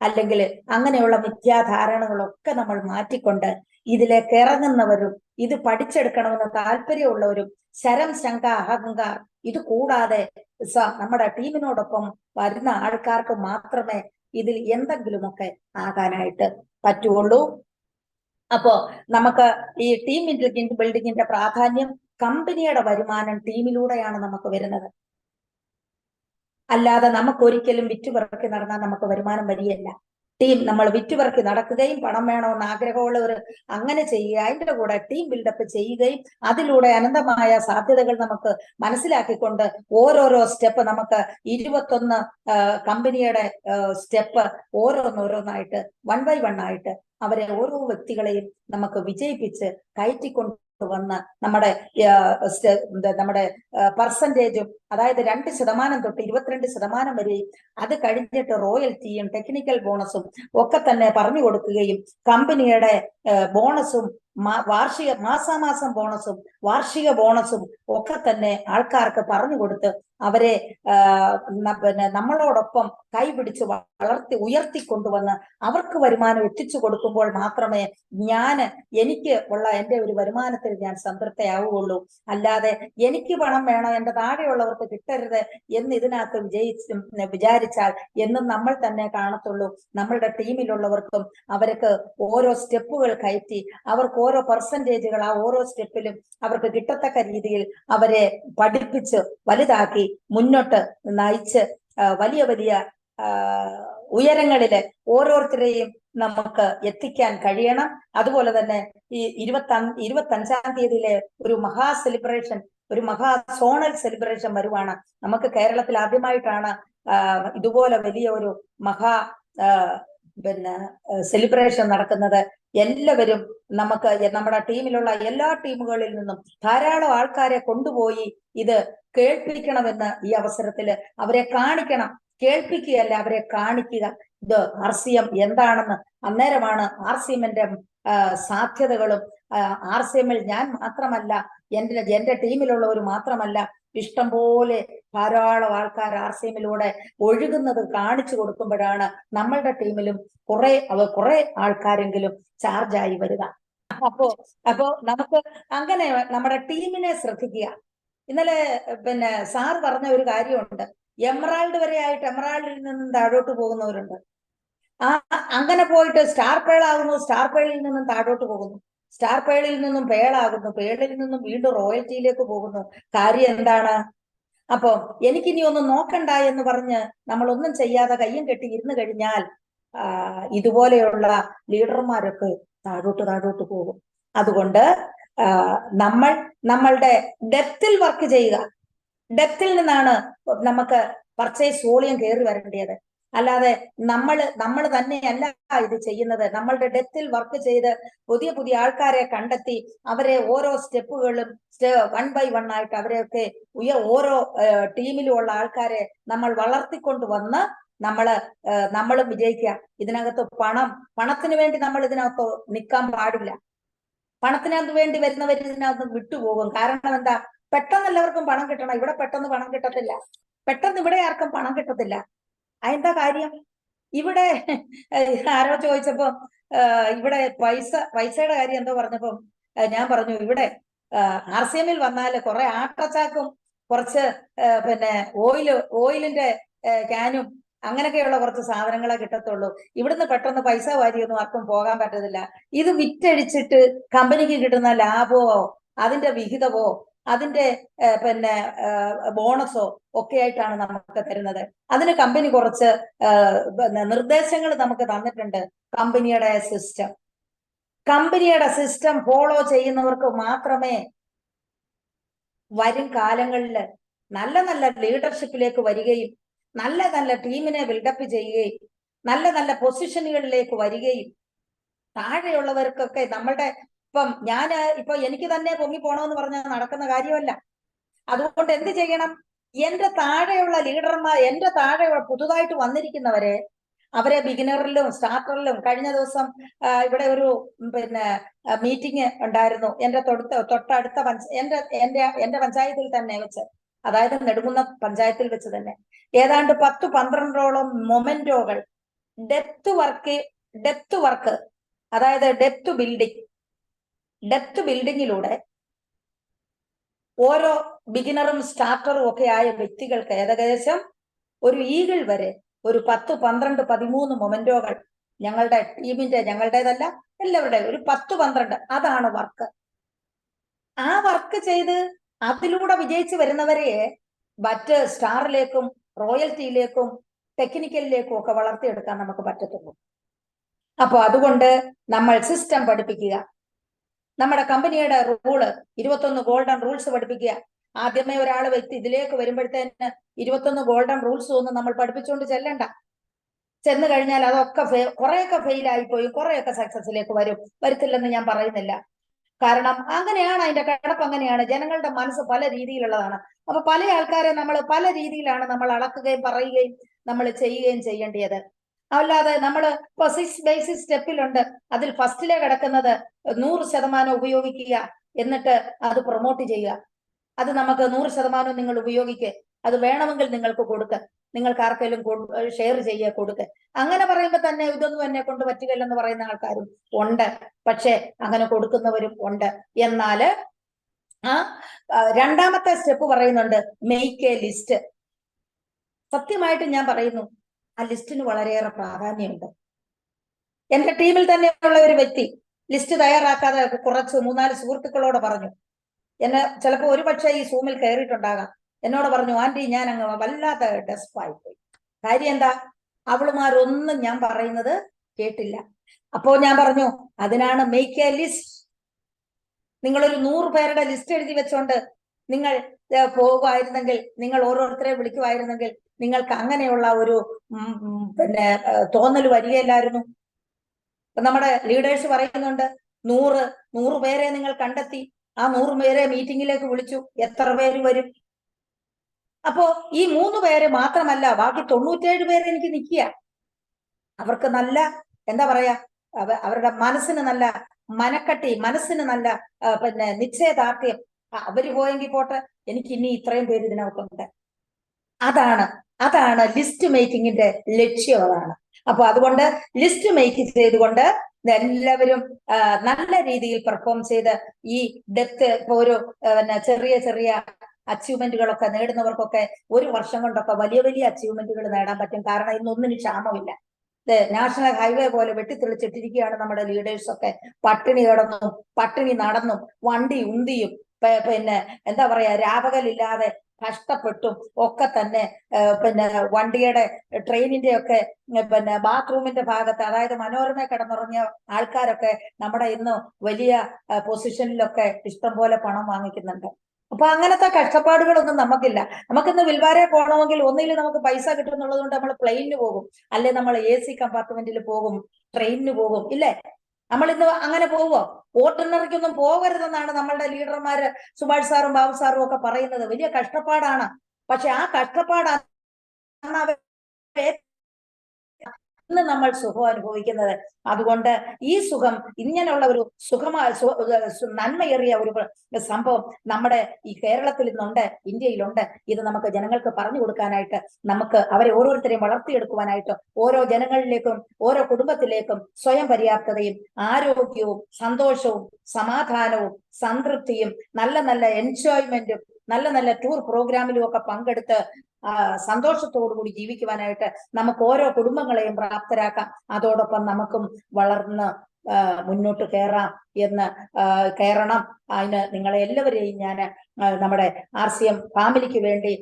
അല്ലെങ്കിൽ അങ്ങനെയുള്ള മിഥ്യാധാരണകളൊക്കെ നമ്മൾ മാറ്റിക്കൊണ്ട് ഇതിലേക്ക് ഇറങ്ങുന്നവരും ഇത് പഠിച്ചെടുക്കണമെന്ന് താല്പര്യമുള്ളവരും ശരം, ശങ്ക, അഹങ്കാർ ഇത് കൂടാതെ നമ്മുടെ ടീമിനോടൊപ്പം വരുന്ന ആൾക്കാർക്ക് മാത്രമേ ഇതിൽ എന്തെങ്കിലുമൊക്കെ ആകാനായിട്ട് പറ്റുള്ളൂ. അപ്പോ നമുക്ക് ഈ ടീം ബിൽഡിങ്ങിന്റെ പ്രാധാന്യം, കമ്പനിയുടെ വരുമാനം ടീമിലൂടെയാണ് നമുക്ക് വരുന്നത്. അല്ലാതെ നമുക്കൊരിക്കലും വിറ്റുപറക്കി നടന്നാൽ നമുക്ക് വരുമാനം വരികയല്ല. ടീം നമ്മൾ വിറ്റുപറക്കി നടക്കുകയും പണം വേണമെന്ന് ആഗ്രഹമുള്ളവർ അങ്ങനെ ചെയ്യുക, അതിൻ്റെ കൂടെ ടീം ബിൽഡപ്പ് ചെയ്യുകയും അതിലൂടെ അനന്തമായ സാധ്യതകൾ നമുക്ക് മനസ്സിലാക്കിക്കൊണ്ട് ഓരോരോ സ്റ്റെപ്പ് നമുക്ക് 21 കമ്പനിയുടെ സ്റ്റെപ്പ് ഓരോന്നോരോന്നായിട്ട് 1 by 1 ആയിട്ട് അവരെ ഓരോ വ്യക്തികളെയും നമുക്ക് വിജയിപ്പിച്ച് കയറ്റിക്കൊണ്ട് വന്ന് നമ്മുടെ പെർസെന്റേജും, അതായത് 2% തൊട്ട് 22% വരെയും, അത് കഴിഞ്ഞിട്ട് റോയൽറ്റിയും ടെക്നിക്കൽ ബോണസും ഒക്കെ തന്നെ പറഞ്ഞു കൊടുക്കുകയും കമ്പനിയുടെ ബോണസും മാസാമാസം ബോണസും വാർഷിക ബോണസും ഒക്കെ തന്നെ ആൾക്കാർക്ക് പറഞ്ഞു കൊടുത്ത് അവരെ പിന്നെ നമ്മളോടൊപ്പം കൈപിടിച്ച് ഉയർത്തിക്കൊണ്ടുവന്ന് അവർക്ക് വരുമാനം എത്തിച്ചു കൊടുക്കുമ്പോൾ മാത്രമേ എനിക്ക് ഉള്ള എന്റെ ഒരു വരുമാനത്തിൽ ഞാൻ സംതൃപ്തയാവുകയുള്ളൂ. അല്ലാതെ എനിക്ക് പണം വേണം, എന്റെ താഴെയുള്ളവർക്ക് കിട്ടരുത് എന്ന് ഇതിനകത്ത് വിചാരിച്ചാൽ എന്നും നമ്മൾ തന്നെ കാണത്തുള്ളൂ. നമ്മളുടെ ടീമിലുള്ളവർക്കും അവർക്ക് ഓരോ സ്റ്റെപ്പുകൾ കയറ്റി അവർക്ക് ഓരോ പെർസെന്റേജുകൾ ആ ഓരോ സ്റ്റെപ്പിലും അവർക്ക് കിട്ടത്തക്ക രീതിയിൽ അവരെ പഠിപ്പിച്ച് വലുതാക്കി മുന്നോട്ട് നയിച്ച് വലിയ വലിയ ഉയരങ്ങളില് ഓരോരുത്തരെയും നമുക്ക് എത്തിക്കാൻ കഴിയണം. അതുപോലെ തന്നെ ഈ 25-ാം തീയതിയിലെ ഒരു മഹാ സെലിബ്രേഷൻ, ഒരു മഹാ സോണൽ സെലിബ്രേഷൻ വരുവാണ്. നമുക്ക് കേരളത്തിൽ ആദ്യമായിട്ടാണ് ഇതുപോലെ വലിയ ഒരു മഹാ പിന്നെ സെലിബ്രേഷൻ നടക്കുന്നത്. എല്ലാവരും നമുക്ക് നമ്മുടെ ടീമിലുള്ള എല്ലാ ടീമുകളിൽ നിന്നും ധാരാളം ആൾക്കാരെ കൊണ്ടുപോയി ഇത് കേൾപ്പിക്കണമെന്ന് ഈ അവസരത്തില് അവരെ കാണിക്കണം. കേൾപ്പിക്കുകയല്ല, അവരെ കാണിക്കുക ഇത് RCM എന്താണെന്ന്. അന്നേരമാണ് RCMന്റെ സാധ്യതകളും RCMൽ ഞാൻ മാത്രമല്ല, എന്റെ ടീമിലുള്ളവർ മാത്രമല്ല, ഇഷ്ടം പോലെ ധാരാളം ആൾക്കാർ RCMലൂടെ ഒഴുകുന്നത് കാണിച്ചു കൊടുക്കുമ്പോഴാണ് നമ്മളുടെ ടീമിലും കുറെ ആൾക്കാരെങ്കിലും ചാർജായി വരിക. അപ്പോ നമുക്ക് അങ്ങനെ നമ്മുടെ ടീമിനെ ശ്രദ്ധിക്കുക. ഇന്നലെ പിന്നെ സാർ പറഞ്ഞ ഒരു കാര്യമുണ്ട്, എമറാൾഡ് വരെ ആയിട്ട് എമറാൾഡിൽ നിന്നും താഴോട്ട് പോകുന്നവരുണ്ട്. അങ്ങനെ പോയിട്ട് സ്റ്റാർ പേളാകുന്നു, സ്റ്റാർ പേളിൽ നിന്നും താഴോട്ട് പോകുന്നു, സ്റ്റാർ പേളിൽ നിന്നും പേളാകുന്നു, പേളിൽ നിന്നും വീണ്ടും റോയൽറ്റിയിലേക്ക് പോകുന്നു. കാര്യം എന്താണ്? അപ്പൊ എനിക്കിനി ഒന്നും നോക്കണ്ട എന്ന് പറഞ്ഞ് നമ്മളൊന്നും ചെയ്യാതെ കയ്യും കെട്ടി ഇരുന്ന് കഴിഞ്ഞാൽ ഇതുപോലെയുള്ള ലീഡർമാരൊക്കെ താഴോട്ട് പോകും. അതുകൊണ്ട് നമ്മളുടെ ഡെപ്തിൽ വർക്ക് ചെയ്യുക. ഡെപ്തിൽ നിന്നാണ് നമുക്ക് പർച്ചേസ് വോളിയം കയറി വരേണ്ടത്. അല്ലാതെ നമ്മൾ തന്നെയല്ല ഇത് ചെയ്യുന്നത്. നമ്മളുടെ ഡെപ്തിൽ വർക്ക് ചെയ്ത് പുതിയ പുതിയ ആൾക്കാരെ കണ്ടെത്തി അവരെ ഓരോ സ്റ്റെപ്പുകളും 1 by 1 ആയിട്ട് അവരെയൊക്കെ ഓരോ ടീമിലും ഉള്ള ആൾക്കാരെ നമ്മൾ വളർത്തിക്കൊണ്ട് വന്ന് നമ്മളും വിജയിക്കുക. ഇതിനകത്ത് പണത്തിന് വേണ്ടി നമ്മൾ ഇതിനകത്ത് നിൽക്കാൻ പാടില്ല. പണത്തിനകത്ത് വേണ്ടി വരുന്നവർ ഇതിനകത്ത് വിട്ടുപോകും. കാരണം എന്താ? പെട്ടെന്ന് എല്ലാവർക്കും പണം കിട്ടണം. ഇവിടെ പെട്ടെന്ന് പണം കിട്ടത്തില്ല. പെട്ടെന്ന് ഇവിടെ ആർക്കും പണം കിട്ടത്തില്ല. അതെന്താ കാര്യം? ഇവിടെ ആരോ ചോദിച്ചപ്പോ ഇവിടെ പൈസയുടെ കാര്യം എന്തോ പറഞ്ഞപ്പോ ഞാൻ പറഞ്ഞു, ഇവിടെ RCMൽ വന്നാല് കുറെ ആട്ടച്ചാക്കും കുറച്ച് പിന്നെ ഓയിലിന്റെ ക്യാനും അങ്ങനെയൊക്കെയുള്ള കുറച്ച് സാധനങ്ങളെ കിട്ടത്തുള്ളൂ. ഇവിടുന്ന് പെട്ടെന്ന് പൈസ വാരിയൊന്നും ആർക്കും പോകാൻ പറ്റത്തില്ല. ഇത് വിറ്റഴിച്ചിട്ട് കമ്പനിക്ക് കിട്ടുന്ന ലാഭമോ അതിന്റെ വിഹിതമോ അതിന്റെ പിന്നെ ബോണസോ ഒക്കെ ആയിട്ടാണ് നമുക്ക് തരുന്നത്. അതിന് കമ്പനി കുറച്ച് നിർദ്ദേശങ്ങൾ നമുക്ക് തന്നിട്ടുണ്ട്. കമ്പനിയുടെ സിസ്റ്റം ഫോളോ ചെയ്യുന്നവർക്ക് മാത്രമേ വരും കാലങ്ങളിൽ നല്ല നല്ല ലീഡർഷിപ്പിലേക്ക് വരികയും നല്ല നല്ല ടീമിനെ ബിൽഡപ്പ് ചെയ്യുകയും നല്ല നല്ല പൊസിഷനുകളിലേക്ക് വരികയും താഴെയുള്ളവർക്കൊക്കെ നമ്മളുടെ ഇപ്പൊ എനിക്ക് തന്നെ പൊങ്ങി പോണമെന്ന് പറഞ്ഞാൽ നടക്കുന്ന കാര്യമല്ല. അതുകൊണ്ട് എന്ത് ചെയ്യണം? എന്റെ താഴെയുള്ള ലീഡർമാർ, എന്റെ താഴെയുള്ള പുതുതായിട്ട് വന്നിരിക്കുന്നവരെ, അവരെ ബിഗിനറിലും സ്റ്റാർട്ടറിലും കഴിഞ്ഞ ദിവസം ഇവിടെ ഒരു പിന്നെ മീറ്റിംഗ് ഉണ്ടായിരുന്നു. എന്റെ തൊട്ടടുത്ത എന്റെ പഞ്ചായത്തിൽ തന്നെ വെച്ച്, അതായത് നെടുങ്കുന്ന പഞ്ചായത്തിൽ വെച്ച് തന്നെ ഏതാണ്ട് 10-12ഓളം മൊമെന്റോകൾ ഡെപ്ത് വർക്ക് അതായത് ഡെപ്ത് ബിൽഡിങ്ങിലൂടെ ഓരോ ബിഗിനറും സ്റ്റാർട്ടറും ഒക്കെ ആയ വ്യക്തികൾക്ക് ഏകദേശം ഒരു ഈഗിൾ വരെ ഒരു 10, 12, 13 മൊമെന്റോകൾ ഞങ്ങളുടെ ടീമിന്റെ, ഞങ്ങളുടേതല്ല എല്ലാവരുടെയും ഒരു 10, 12 അതാണ് വർക്ക്. ആ വർക്ക് ചെയ്ത് അതിലൂടെ വിജയിച്ചു വരുന്നവരെ മറ്റ് സ്റ്റാറിലേക്കും റോയൽറ്റിയിലേക്കും ടെക്നിക്കലിലേക്കും ഒക്കെ വളർത്തിയെടുക്കാൻ നമുക്ക് പറ്റത്തുള്ളൂ. അപ്പൊ അതുകൊണ്ട് നമ്മൾ സിസ്റ്റം പഠിപ്പിക്കുക. നമ്മുടെ കമ്പനിയുടെ റൂള് 21 ഗോൾഡൻ റൂൾസ് പഠിപ്പിക്കുക. ആദ്യമേ ഒരാൾ വ്യക്തി ഇതിലേക്ക് വരുമ്പോഴത്തേന് 21 ഗോൾഡൻ റൂൾസ് ഒന്നും നമ്മൾ പഠിപ്പിച്ചുകൊണ്ട് ചെന്ന് കഴിഞ്ഞാൽ അതൊക്കെ കുറെയൊക്കെ ഫെയിലായി പോയി, കുറെയൊക്കെ സക്സസിലേക്ക് വരത്തില്ലെന്ന് ഞാൻ പറയുന്നില്ല. കാരണം അങ്ങനെയാണ്, അതിന്റെ കിടപ്പ് അങ്ങനെയാണ്. ജനങ്ങളുടെ മനസ്സ് പല രീതിയിലുള്ളതാണ്. അപ്പൊ പല ആൾക്കാരെ നമ്മൾ പല രീതിയിലാണ് നമ്മൾ അളക്കുകയും പറയുകയും നമ്മൾ ചെയ്യുകയും ചെയ്യേണ്ടത്. അല്ലാതെ നമ്മൾ ഇപ്പൊ 6 ബേസിക് സ്റ്റെപ്പിലുണ്ട്, അതിൽ ഫസ്റ്റിലെ കിടക്കുന്നത് 100% ഉപയോഗിക്കുക, എന്നിട്ട് അത് പ്രൊമോട്ട് ചെയ്യുക. അത് നമുക്ക് 100% നിങ്ങൾ ഉപയോഗിക്കുക. അത് വേണമെങ്കിൽ നിങ്ങൾക്ക് കൊടുക്ക്, നിങ്ങൾക്ക് ആർക്കെങ്കിലും ഷെയർ ചെയ്യ കൊടുക്ക്. അങ്ങനെ പറയുമ്പോൾ തന്നെ ഇതൊന്നും എന്നെ കൊണ്ട് പറ്റുകയില്ലെന്ന് പറയുന്ന ആൾക്കാരും ഉണ്ട്. പക്ഷെ അങ്ങനെ കൊടുക്കുന്നവരും ഉണ്ട്. എന്നാല് രണ്ടാമത്തെ സ്റ്റെപ്പ് പറയുന്നുണ്ട്, മെയ്ക്ക് എ ലിസ്റ്റ്. സത്യമായിട്ട് ഞാൻ പറയുന്നു, ആ ലിസ്റ്റിന് വളരെയേറെ പ്രാധാന്യമുണ്ട്. എന്റെ ടീമിൽ തന്നെയുള്ള ഒരു വ്യക്തി ലിസ്റ്റ് തയ്യാറാക്കാതെ കുറച്ച് 3-4 സുഹൃത്തുക്കളോട് പറഞ്ഞു. എന്നെ ചിലപ്പോൾ ഒരുപക്ഷെ ഈ സൂമിൽ കയറിയിട്ടുണ്ടാകാം. എന്നോട് പറഞ്ഞു, ആന്റി ഞാൻ അങ്ങ് വല്ലാത്ത ഡെസ്പായി പോയി. കാര്യം എന്താ? അവളുമാരൊന്നും ഞാൻ പറയുന്നത് കേട്ടില്ല. അപ്പോ ഞാൻ പറഞ്ഞു, അതിനാണ് മേക്ക് എ ലിസ്റ്റ്. നിങ്ങളൊരു 100 പേരുടെ ലിസ്റ്റ് എഴുതി വെച്ചോണ്ട് നിങ്ങൾ പോകുമായിരുന്നെങ്കിൽ, നിങ്ങൾ ഓരോരുത്തരെ വിളിക്കുമായിരുന്നെങ്കിൽ നിങ്ങൾക്ക് അങ്ങനെയുള്ള ഒരു പിന്നെ തോന്നൽ വരികയില്ലായിരുന്നു. നമ്മുടെ ലീഡേഴ്സ് പറയുന്നുണ്ട്, 100 പേരെ നിങ്ങൾ കണ്ടെത്തി, ആ 100 പേരെ മീറ്റിംഗിലേക്ക് വിളിച്ചു, എത്ര പേര് വരും? അപ്പോ ഈ 3 പേര് മാത്രമല്ല, ബാക്കി 97 പേര് എനിക്ക് നിൽക്കുക. അവർക്ക് നല്ല എന്താ പറയാ, അവരുടെ മനസ്സിന് നല്ല മനക്കട്ടി, മനസ്സിന് നല്ല പിന്നെ നിശ്ചയദാർഢ്യം. അവര് പോയെങ്കിൽ പോട്ടെ, എനിക്ക് ഇനി ഇത്രയും പേര് ഇതിനകത്തുണ്ട്. അതാണ് ലിസ്റ്റ് മേക്കിങ്ങിന്റെ ലക്ഷ്യം. അതാണ്. അപ്പൊ അതുകൊണ്ട് ലിസ്റ്റ് മേക്ക് ചെയ്തുകൊണ്ട് എല്ലാവരും നല്ല രീതിയിൽ പെർഫോം ചെയ്ത് ഈ ഡെപ്ത് ഇപ്പൊ ഒരു ചെറിയ ചെറിയ അച്ചീവ്മെന്റുകളൊക്കെ നേടുന്നവർക്കൊക്കെ 1 വർഷം കൊണ്ടൊക്കെ വലിയ വലിയ അച്ചീവ്മെന്റുകൾ നേടാൻ പറ്റും. കാരണം ഇന്നൊന്നിനും ക്ഷാമമില്ല. നാഷണൽ ഹൈവേ പോലെ വെട്ടിത്തെളിച്ചിട്ടിരിക്കുകയാണ് നമ്മുടെ ലീഡേഴ്സ് ഒക്കെ. പട്ടിണി കിടന്നും പട്ടിണി നടന്നും വണ്ടി ഉന്തിയും പിന്നെ എന്താ പറയാ, രാപകലില്ലാതെ കഷ്ടപ്പെട്ടും ഒക്കെ തന്നെ പിന്നെ വണ്ടിയുടെ ട്രെയിനിന്റെ ഒക്കെ പിന്നെ ബാത്റൂമിന്റെ ഭാഗത്ത്, അതായത് മനോരമ കിടന്നുറങ്ങിയ ആൾക്കാരൊക്കെ നമ്മുടെ ഇന്ന് വലിയ പൊസിഷനിലൊക്കെ ഇഷ്ടം പോലെ പണം വാങ്ങിക്കുന്നുണ്ട്. അപ്പൊ അങ്ങനത്തെ കഷ്ടപ്പാടുകളൊന്നും നമുക്കില്ല. നമുക്കിന്ന് വിൽവാരെ പോകണമെങ്കിൽ ഒന്നിൽ നമുക്ക് പൈസ കിട്ടുന്നുള്ളത് കൊണ്ട് നമ്മൾ പ്ലെയിനിന് പോകും, അല്ലെ നമ്മൾ AC കമ്പാർട്ട്മെന്റിൽ പോകും, ട്രെയിനിന് പോകും, ഇല്ലേ? നമ്മൾ ഇന്ന് അങ്ങനെ പോവോ? ഓർഡിനറിക്കൊന്നും പോകരുതെന്നാണ് നമ്മളുടെ ലീഡർമാര് സുഭാഷ് സാറും ബാബു സാറും ഒക്കെ പറയുന്നത്. വലിയ കഷ്ടപ്പാടാണ്. പക്ഷെ ആ കഷ്ടപ്പാടാണ് ഇന്ന് നമ്മൾ സുഖം അനുഭവിക്കുന്നത്. അതുകൊണ്ട് ഈ സുഖം, ഇങ്ങനെയുള്ള ഒരു സുഖമായ നന്മയേറിയ ഒരു സംഭവം നമ്മുടെ ഈ കേരളത്തിൽ ഇന്നുണ്ട്, ഇന്ത്യയിലുണ്ട്. ഇത് നമുക്ക് ജനങ്ങൾക്ക് പറഞ്ഞു കൊടുക്കാനായിട്ട്, നമുക്ക് അവരെ ഓരോരുത്തരെയും വളർത്തിയെടുക്കുവാനായിട്ട്, ഓരോ ജനങ്ങളിലേക്കും ഓരോ കുടുംബത്തിലേക്കും സ്വയം പര്യാപ്തതയും ആരോഗ്യവും സന്തോഷവും സമാധാനവും സംതൃപ്തിയും നല്ല നല്ല എൻജോയ്മെന്റും നല്ല നല്ല ടൂർ പ്രോഗ്രാമിലും ഒക്കെ പങ്കെടുത്ത് സന്തോഷത്തോടുകൂടി ജീവിക്കുവാനായിട്ട് നമുക്ക് ഓരോ കുടുംബങ്ങളെയും പ്രാപ്തരാക്കാം. അതോടൊപ്പം നമുക്കും വളർന്ന് മുന്നോട്ട് കയറണം. അതിന് നിങ്ങളെ എല്ലാവരെയും ഞാൻ നമ്മുടെ RCM ഫാമിലിക്ക് വേണ്ടി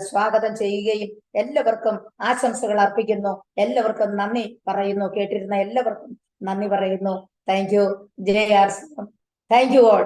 സ്വാഗതം ചെയ്യുകയും എല്ലാവർക്കും ആശംസകൾ അർപ്പിക്കുന്നു. എല്ലാവർക്കും നന്ദി പറയുന്നു. കേട്ടിരുന്ന എല്ലാവർക്കും നന്ദി പറയുന്നു. Thank you. ജയ് RCM. Thank you all.